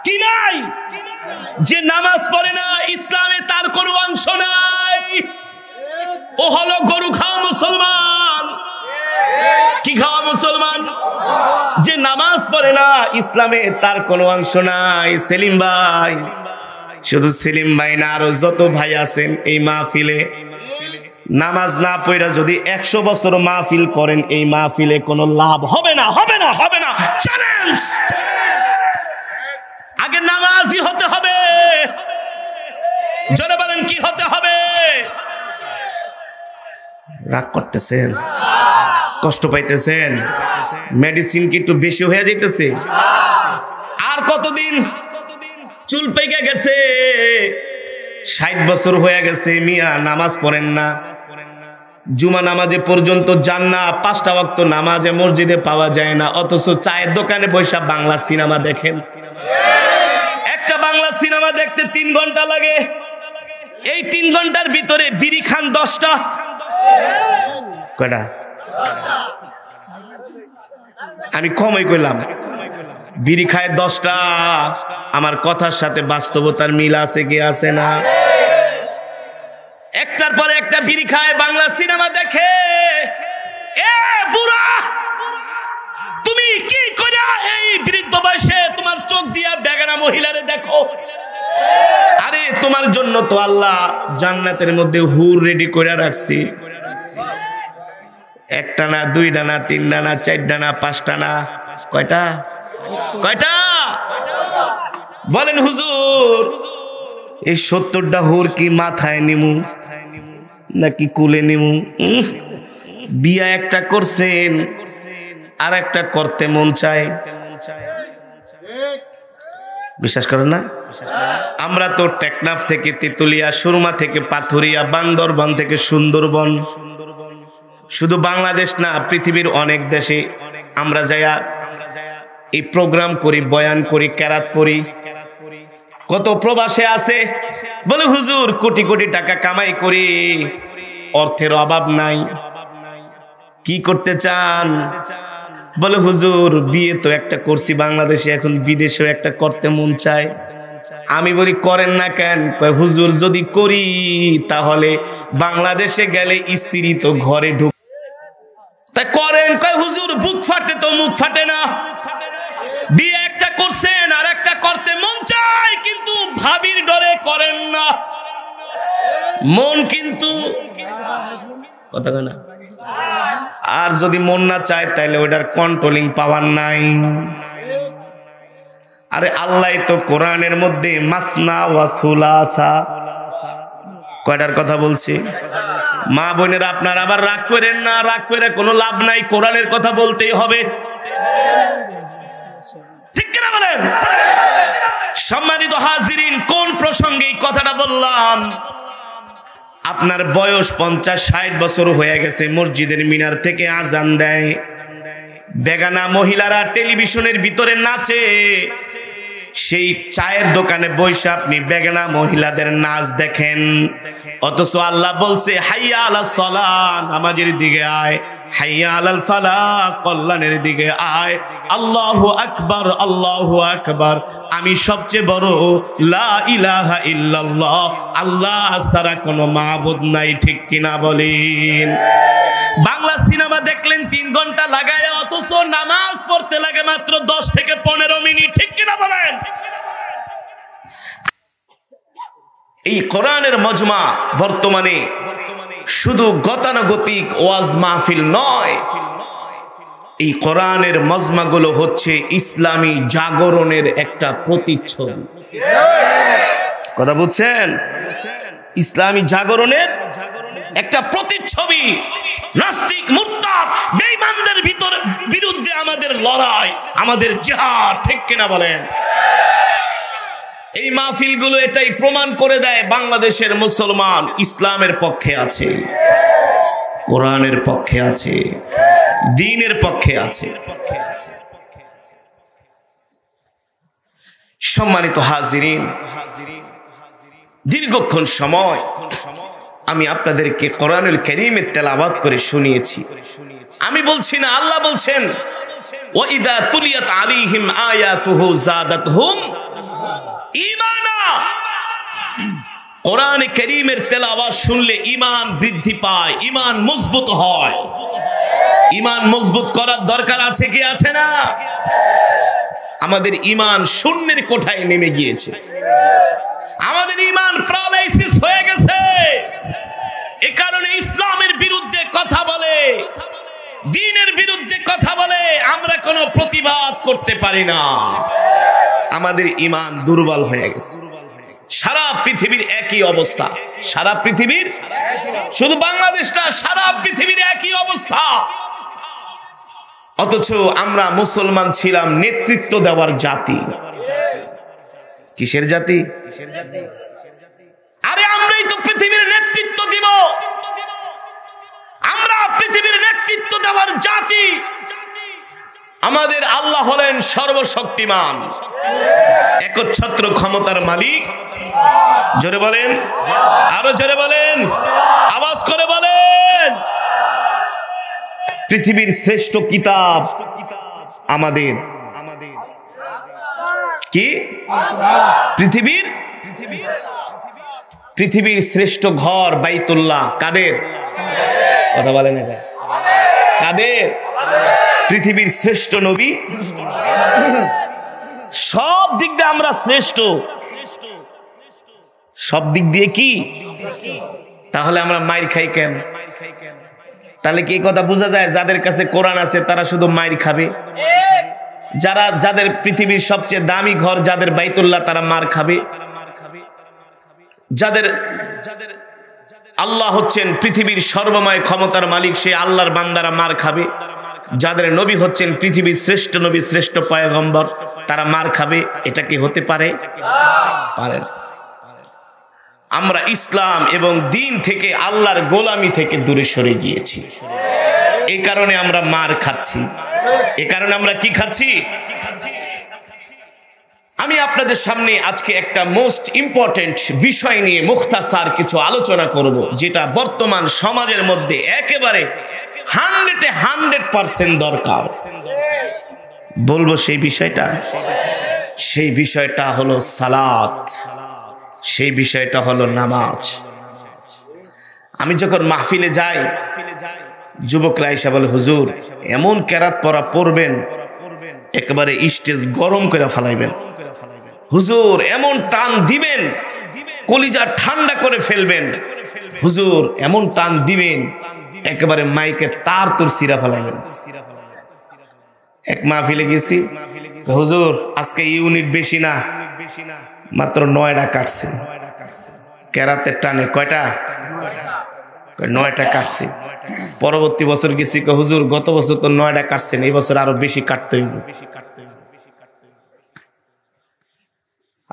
কি নাই? যে নামাজ পড়ে না ইসলামে তার কোনো অংশ নাই। ও হলো গরু খাওয়া মুসলমান। কি খাওয়া মুসলমান? যে নামাজ পড়ে না ইসলামে তার কোনো অংশ নাই। সেলিম ভাই, শুধু সেলিম ভাই না, আরো যত ভাই আছেন এই মাহফিলে, নামাজ না পড়া যদি 100 বছর মাহফিল করেন, এই মাহফিলে কোনো লাভ হবে না, হবে না, হবে না। চ্যালেঞ্জ। আগে নামাজি হতে হবে। জোরে বলেন, কি হতে হবে? রাগ করতেছেন, কষ্ট পাইতেছেন, মেডিসিন কি একটু বেশি হয়ে যাইতেছে? আর কতদিন? চুল পেকে গেছে, 60 বছর হয়ে গেছে, মিয়া নামাজ পড়েন না। জুমা নামাজে পর্যন্ত যান না, 5টা ওয়াক্ত নামাজে মসজিদে পাওয়া যায় না, অথচ চায়ের দোকানে বসে বাংলা সিনেমা দেখেন। একটা বাংলা সিনেমা দেখতে 3 ঘন্টা লাগে। এই 3 ঘন্টার ভিতরে বিড়ি খান 10টা। কয়টা? আমি কমই কইলাম, বিড়ি খায় 10টা। আমার কথার সাথে বাস্তবতার মিল আছে কি আছে না? একটার পরে একটা বিড়ি খায়, বাংলা সিনেমা দেখে। এ বুড়া, তুমি কি কইরা এই বৃদ্ধ বয়সে তোমার চোখ দিয়া বেগানা মহিলারে দেখো? আরে তোমার জন্য তো আল্লাহ জান্নাতের মধ্যে হুর রেডি করে রাখছি। 1টা না, 2টা না, 3টা না, 4টা না, 5টা না, কয়টা? কয়টা বলেন হুজুর? এই 70টা হুর কি মাথায় নিমু নাকি কুলে নিমু? বিয়া একটা করছেন, আর একটা করতে মন চায়। বিশ্বাস করেন না? আমরা তো টেকনাফ থেকে তেতুলিয়া, সুরমা থেকে পাথুরিয়া, বান্দরবান থেকে সুন্দরবন, শুধু বাংলাদেশ না পৃথিবীর অনেক দেশে আমরা যাইয়া এই প্রোগ্রাম করি, বয়ান করি, কেরাত করি। কত প্রবাসে আছে, বলে হুজুর কোটি কোটি টাকা কামাই করি, অর্থের অভাব নাই, কি করতে চান? বলে হুজুর বিয়ে তো একটা করছি বাংলাদেশে, এখন বিদেশেও একটা করতে মন চায়। আমি বলি করেন না কেন? কয় হুজুর যদি করি তাহলে বাংলাদেশে গেলে স্ত্রী তো ঘরে ঢুক, তাই করেন। কয় হুজুর বুক ফাটে তো মুখ ফাটে না। বিয়ে একটা করছেন, আর একটা করতে মন চায়, কিন্তু ভাবির ডরে করেন না। মন কিন্তু কথা কয় না। আর যদি মন না চায় তাহলে ওটার কন্ট্রোলিং পাওয়ার নাই। আরে আল্লাহ তো কোরআনের মধ্যে মাসনা ওয়া সুলাসা কয়টার কথা বলছি? মা বোনেরা আপনারা আবার রাগ করেন না, রাগ করে কোনো লাভ নাই, কোরআনের কথা বলতেই হবে, ঠিক কিনা বলেন? সম্মানিত হাজিরিন, কোন প্রসঙ্গে এই কথাটা বললাম? আপনার বয়স 50-60 বছর হয়ে গেছে, মসজিদের মিনার থেকে আজান দেয়, বেগানা মহিলারা টেলিভিশনের ভিতরে নাচে, সেই চায়ের দোকানে বসে আপনি বেগানা মহিলাদের নাচ দেখেন। অথচ আল্লাহ বলছে হাইয়া আলাস সালাহ, নামাজের দিকে আয়, হাইয়া আলাল ফালাহ, কল্যাণের দিকে আয়। আল্লাহু আকবার, আল্লাহু আকবার, আমি সবচেয়ে বড়, লা ইলাহা ইল্লাল্লাহ, আল্লাহ ছাড়া কোনো মাবুদ নাই, ঠিক কিনা বলেন? বাংলা সিনেমা দেখলেন 3 ঘন্টা লাগায়, অথচ নামাজ পড়তে লাগে মাত্র 10 থেকে 15 মিনিট, ঠিক কিনা বলেন? এই কোরআনের মজমা বর্তমানে শুধু গতানুগতিক ওয়াজ মাহফিল নয়, এই কোরআনের মজমাগুলো হচ্ছে ইসলামী জাগরণের একটা প্রতিচ্ছবি। কথা বুঝছেন? ইসলামী জাগরণের একটা প্রতিচ্ছবি। নাস্তিক, মুরতাদ, বেঈমানদের বিরুদ্ধে আমাদের লড়াই, আমাদের জিহাদ, ঠিক কিনা বলেন? এই মাহফিলগুলো এটাই প্রমাণ করে দেয় বাংলাদেশের মুসলমান ইসলামের পক্ষে আছে, কোরআনের পক্ষে আছে, দ্বীনের পক্ষে আছে। সম্মানিত হাজিরিন, দীর্ঘক্ষণ সময় আমি আপনাদেরকে কোরআনুল কারীমের তেলাওয়াত করে শুনিয়েছি। আমি বলছি না, আল্লাহ বলছেন ওয়া ইযা তুলিয়াত আলাইহিম আয়াতুহু যাদাতহুম ঈমানা। কোরআনে কারীমের তেলাওয়াত শুনলে ঈমান বৃদ্ধি পায়, ঈমান মজবুত হয়। ঈমান মজবুত করার দরকার আছে কি আছে না? আমাদের ঈমান শূন্যের কোঠায় নেমে গিয়েছে, আমাদের ঈমান প্যারালাইসিস হয়ে গেছে। এ কারণে ইসলামের বিরুদ্ধে কথা বলে, দ্বীনের বিরুদ্ধে কথা বলে আমরা কোনো প্রতিবাদ করতে পারি না। আমাদের ঈমান দুর্বল হয়ে গেছে। সারা পৃথিবীর একই অবস্থা, সারা পৃথিবীর, শুধু বাংলাদেশটা, সারা পৃথিবীর একই অবস্থা। অথচ আমরা মুসলমান ছিলাম নেতৃত্ব দেওয়ার জাতি। কিসের জাতি? আরে আমরাই তো পৃথিবীর নেতৃত্ব দিব, আমরা পৃথিবীর নেতৃত্ব দেওয়ার জাতি। আমাদের আল্লাহ হলেন সর্বশক্তিমান, একচ্ছত্র ক্ষমতার মালিক। জোরে বলেন, আরো জোরে বলেন, আওয়াজ করে বলেন। পৃথিবীর শ্রেষ্ঠ কিতাব আমাদের কি? পৃথিবীর শ্রেষ্ঠ ঘর বাইতুল্লাহ কাদের? কথা বলেন, কাদের? পৃথিবীর শ্রেষ্ঠ নবী। সব দিক দিয়ে আমরা শ্রেষ্ঠ, সব দিক দিয়ে কি? তাহলে আমরা মাইর খাই কেন? তাহলে কি কথা বোঝা যায় যাদের কাছে কোরআন আছে তারা শুধু মাইর খাবে, যাদের পৃথিবীর সবচেয়ে দামি ঘর যাদের বাইতুল্লাহ তারা মার খাবে, যাদের আল্লাহ হচ্ছেন পৃথিবীর সর্বময় ক্ষমতার মালিক সে আল্লাহর বান্দারা মার খাবে, যাদের নবী হচ্ছেন পৃথিবীর শ্রেষ্ঠ নবী শ্রেষ্ঠ পয়গম্বর তারা মার খাবে। এটা কি হতে পারে? পারে না। আমরা ইসলাম এবং দ্বীন থেকে, আল্লাহর গোলামি থেকে দূরে সরে গিয়েছি। এই কারণে আমরা মার খাচ্ছি, এই কারণে আমরা কি খাচ্ছি? আমি আপনাদের সামনে আজকে একটা মোস্ট ইম্পর্টেন্ট বিষয় নিয়ে মুখতাসার কিছু আলোচনা করব, যেটা বর্তমান সমাজের মধ্যে একেবারে 100% দরকার। বলবো সেই বিষয়টা হলো সালাত, সেই বিষয়টা হলো নামাজ। আমি যখন মাহফিলে যাই, যুবকরা এসে বলে হুজুর এমন কেরাত পড়া পড়বেন একেবারে স্টেজ গরম করে ফেলাইবেন, হুজুর এমন টান দিবেন কলিজা ঠান্ডা করে ফেলবেন, হুজুর এমন টান দিবেন একেবারে মাইকে তার তোর সিরা ফেলাইবেন। এক মাহফিলে গেছি, হুজুর আজকে ইউনিট বেশি না, মাত্র 9টা কাটছে। কেরাতের টানে কয়টা? 9টা কাটছে। পরবর্তী বছর গেছি, হুজুর গত বছর তো 9টা কাটছেন, এই বছর আরো বেশি কাটতে হইব।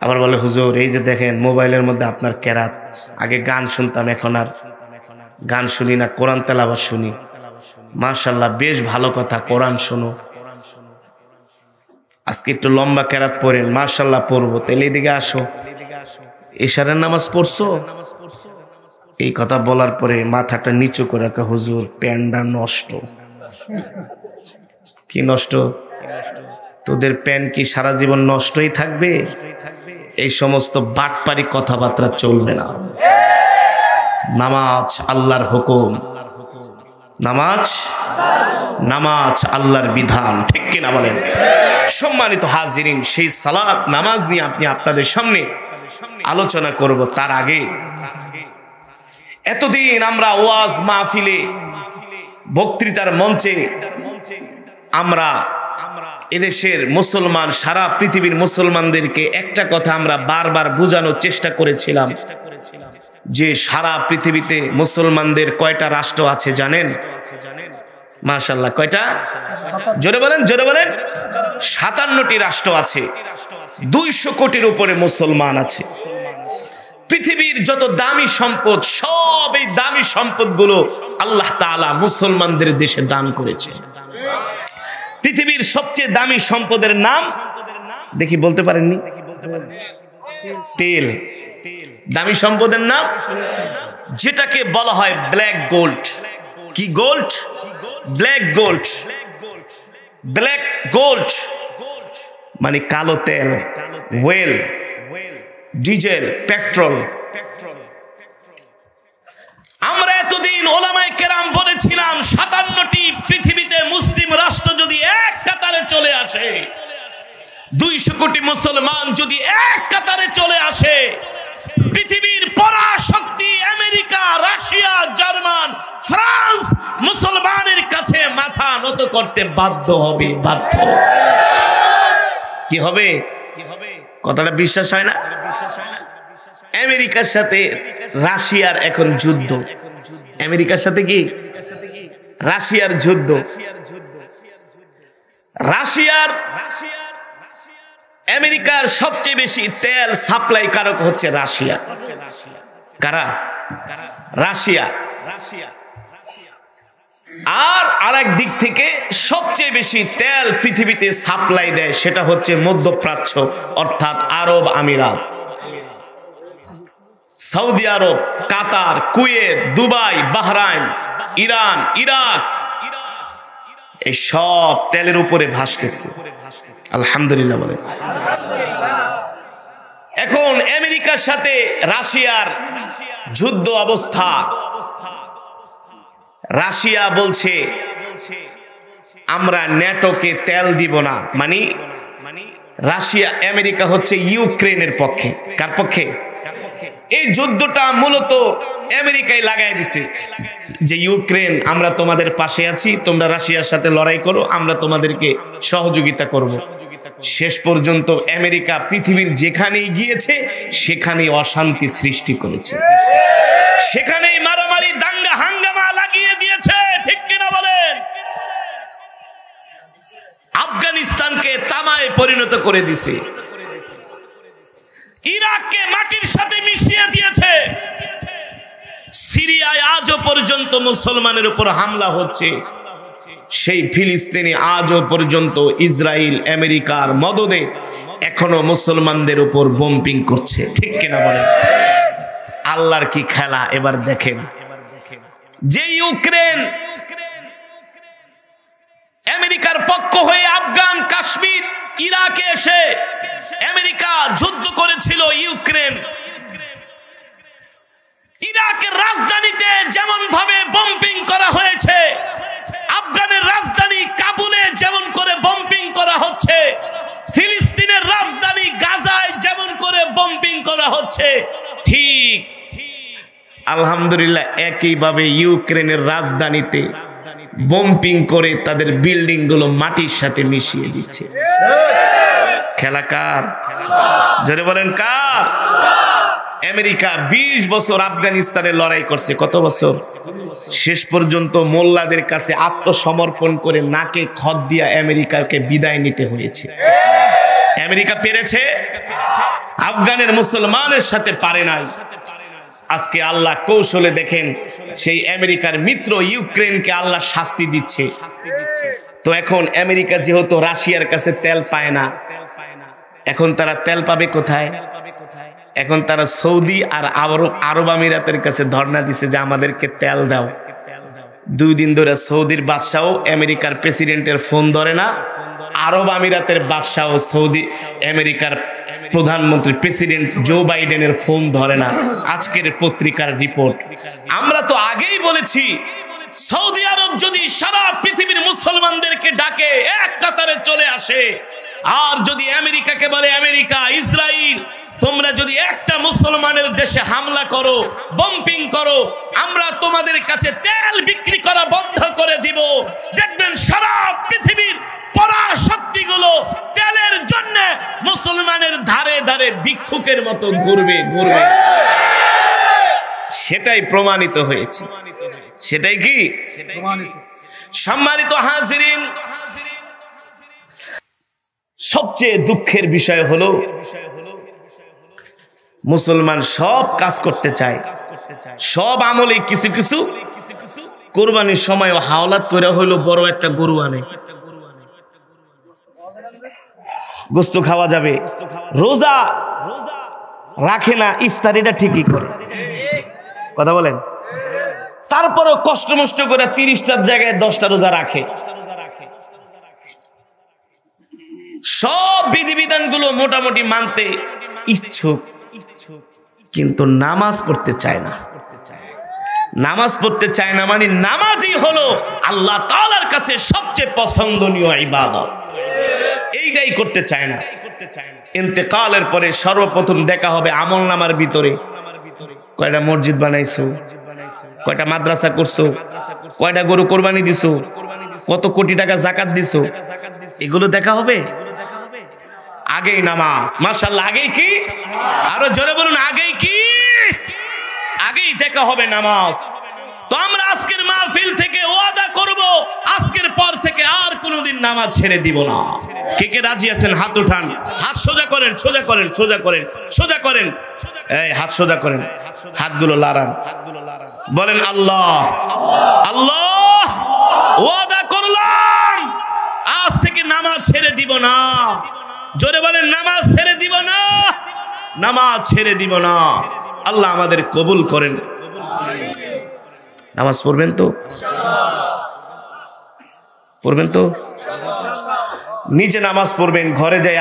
আবার বলে হুজুর এই যে দেখেন মোবাইলের মধ্যে আপনার কেরাত, আগে গান শুনতাম এখন আর গান শুনি না, কোরআন তেলাওয়াত শুনি। মাশাআল্লাহ, বেশ ভালো কথা, কোরআন শোনো। আজকে একটু লম্বা কেরাত পড়েন, মাশাআল্লাহ পড়বো। তাহলে এদিকে আসো, ইশারের নামাজ পড়ছো? এই কথা বলার পরে মাথাটা নিচু করে রাখা, হুজুর প্যান্টটা নষ্ট। কি নষ্ট? তোদের প্যান্ট কি সারা জীবন নষ্টই থাকবে? এই সমস্ত বাটপারি কথাবার্তা চলবে না। নামাজ আল্লাহর হুকুম, নামাজ আল্লাহর বিধান, ঠিক কিনা বলেন? সম্মানিত হাজিরিন, সেই সালাত নামাজ নিয়ে আপনি আপনাদের সামনে আলোচনা করব। তার আগে এতদিন আমরা ওয়াজ মাহফিলে, বক্তৃতার মঞ্চে আমরা এদেশের মুসলমান, সারা পৃথিবীর মুসলমানদেরকে একটা কথা আমরা বারবার বোঝানোর চেষ্টা করেছিলাম যে সারা পৃথিবীতে মুসলমানদের কয়টা রাষ্ট্র আছে জানেন? মাশাআল্লাহ। কয়টা? জোরে বলেন, জোরে বলেন। 57টি রাষ্ট্র আছে, 200 কোটির উপরে মুসলমান আছে। পৃথিবীর যত দামি সম্পদ, সব এই দামি সম্পদগুলো আল্লাহ তাআলা মুসলমানদের দেশে দান করেছে। পৃথিবীর সবচেয়ে দামি সম্পদের নাম দেখি, বলতে পারেননি? তেল। দামি সম্পদের নাম, যেটাকে বলা হয় ব্ল্যাক গোল্ড। কি gold? Black gold. Black gold মানে কালো তেল, ওয়েল, ডিজেল, পেট্রোল। আমরা এতদিন ওলামায়ে কেরাম বলেছিলাম 57টি পৃথিবীতে মুসলিম রাষ্ট্র যদি এক কাতারে চলে আসে, 200 কোটি মুসলমান যদি এক কাতারে চলে আসে, পৃথিবীর পরাশক্তি আমেরিকা, রাশিয়া, জার্মান, ফ্রান্স মুসলমানের কাছে মাথা নত করতে বাধ্য হবে। বাধ্য কি হবে? কথাটা বিশ্বাস হয় না? আমেরিকার সাথে রাশিয়ার এখন যুদ্ধ। আমেরিকার সাথে কি? রাশিয়ার যুদ্ধ। রাশিয়ার আমেরিকার সবচেয়ে বেশি তেল সাপ্লাই কারক হচ্ছে রাশিয়া। কারা? রাশিয়া। আর আরেক দিক থেকে সবচেয়ে বেশি তেল পৃথিবীতে সাপ্লাই দেয় সেটা হচ্ছে মধ্যপ্রাচ্য, অর্থাৎ আরব আমিরাত, Saudi Arab, Qatar, Kuwait, Dubai, Bahrain, Iran, Iraq, এই সব তেলের উপরে ভাসতেছে। আলহামদুলিল্লাহ বলে। এখন আমেরিকার সাথে রাশিয়ার যুদ্ধ অবস্থা। রাশিয়া বলছে আমরা ন্যাটোকে তেল দিব না। মানে রাশিয়া, আমেরিকা হচ্ছে ইউক্রেনের পক্ষে। কার পক্ষে? এই যুদ্ধটা মূলত আমেরিকায় লাগাই দিছে যে ইউক্রেন, আমরা তোমাদের পাশে আছি, তোমরা রাশিয়ার সাথে লড়াই করো, আমরা তোমাদেরকে সহযোগিতা করব। শেষ পর্যন্ত আমেরিকা পৃথিবীর যেখানেই গিয়েছে সেখানেই অশান্তি সৃষ্টি করেছে, সেখানেই মারামারি, দাঙ্গা হাঙ্গামা লাগিয়ে দিয়েছে। ঠিক কিনা বলেন? আফগানিস্তানকে তামায় পরিণত করে দিছে, ইরাককে মাটির সাথে মিশিয়ে দিয়েছে, সিরিয়ায় আজও পর্যন্ত মুসলমানের উপর হামলা হচ্ছে, সেই ফিলিস্তিনে আজও পর্যন্ত ইসরায়েল আমেরিকার মদদে এখনো মুসলমানদের উপর বোম্পিং করছে। ঠিক কিনা বলেন? আল্লাহর কি খেলা এবার দেখেন। যে ইউক্রেন আমেরিকার পক্ষ হয়ে আফগান, কাশ্মীর, ইরাকে এসে আমেরিকা যুদ্ধ করেছিল, ইউক্রেন ইরাকের রাজধানীতে যেমন ভাবে বম্পিং করা হয়েছে, আফগানের রাজধানী কাবুলে যেমন করে বম্পিং করা হচ্ছে, ফিলিস্তিনের রাজধানী গাজায় যেমন করে বম্পিং করা হচ্ছে, ঠিক আলহামদুলিল্লাহ একইভাবে ইউক্রেনের রাজধানীতে বম্পিং করে তাদের বিল্ডিং গুলো মাটির সাথে মিশিয়ে দিচ্ছে। খেলা কার? যারা বলেন কার? আমেরিকা 20 বছর আফগানিস্তানে লড়াই করছে। কত বছর? শেষ পর্যন্ত মোল্লাদের কাছে আত্মসমর্পণ করে নাকে খত দিয়া আমেরিকাকে বিদায় নিতে হয়েছে। আমেরিকা পেরেছে, আফগানের মুসলমানের সাথে পারে নাই। আজকে আল্লাহ কৌশলে দেখেন সেই আমেরিকার মিত্র ইউক্রেনকে আল্লাহ শাস্তি দিচ্ছে। তো এখন আমেরিকা যেহেতু রাশিয়ার কাছে তেল পায় না, এখন তারা তেল পাবে কোথায়? এখন তারা সৌদি আর আরব আমিরাতের কাছে ধর্ণা দিছে যে আমাদেরকে তেল দাও। 2 দিন ধরে সৌদির বাদশাহ আমেরিকার প্রেসিডেন্টের ফোন ধরে না, আরব আমিরাতের বাদশাহ সৌদি আমেরিকার প্রধানমন্ত্রী প্রেসিডেন্ট জো বাইডেনের ফোন ধরে না। আজকের পত্রিকার রিপোর্ট। আমরা তো আগেই বলেছি সৌদি আরব যদি সারা পৃথিবীর মুসলমানদেরকে ডাকে এক কাতারে চলে আসে, আর যদি আমেরিকাকে বলে আমেরিকা, ইসরায়েল, তোমরা যদি একটা মুসলমানের দেশে হামলা করো, বম্পিং করো, আমরা তোমাদের কাছে তেল বিক্রি করা বন্ধ করে দিব। দেখবেন সারা পৃথিবীর পরাশক্তিগুলো তেলের জন্য মুসলমানের ধারে ধারে ভিক্ষুকের মতো ঘুরবে। সেটাই প্রমাণিত হয়েছে। সেটাই কি সম্মানিত হাজিরিন, সবচেয়ে দুঃখের বিষয় হলো মুসলমান সব কাজ করতে চায়, সব আমলে কিছু কিছু, কুরবানির সময় হাওলাত করে হইলো বড় একটা গরু আনে, গোস্ত খাওয়া যাবে, রোজা রাখে না, ইফতারিটা ঠিকই করে, কথা বলেন, তারপরও কষ্ট মষ্ট করে 30টার জায়গায় 10টা রোজা রাখে, সব বিধিবিধানগুলো মোটামুটি মানতে ইচ্ছুক, কিন্তু নামাজ পড়তে চায় না। নামাজ পড়তে চায় না মানে নামাজই হলো আল্লাহ তাআলার কাছে সবচেয়ে পছন্দনীয় ইবাদত, এইটাই করতে চায় না। ইন্তেকালের পরে সর্বপ্রথম দেখা হবে আমলনামার ভিতরে কয়টা মসজিদ বানাইছো, কয়টা মাদ্রাসা করছো, কয়টা গরু কোরবানি দিছো, কত কোটি টাকা যাকাত দিছো, এগুলো দেখা হবে। আগেই নামাজ, মাশাআল্লাহ, আগেই কি, আরো জোরে বলুন, আগেই কি, আগেই দেখা হবে নামাজ। তো আমরা আজকের মাহফিল থেকে ওয়াদা করব, আজকের পর থেকে আর কোনোদিন নামাজ ছেড়ে দিব না। কে কে রাজি আছেন হাত উঠান, হাত সোজা করেন, সোজা করেন, সোজা করেন, সোজা করেন, এই হাত সোজা করেন, হাতগুলো লাড়ান, বলেন আল্লাহ আল্লাহ, ওয়াদা করলাম আজ থেকে নামাজ ছেড়ে দিব না। জোরে বলেন, নামাজ ছেড়ে দিব না, নামাজ ছেড়ে দিব না। আল্লাহ আমাদের কবুল করেন। নামাজ পড়বেন তো, পড়বেন তো, নিজে নামাজ পড়বেন, ঘরে যায়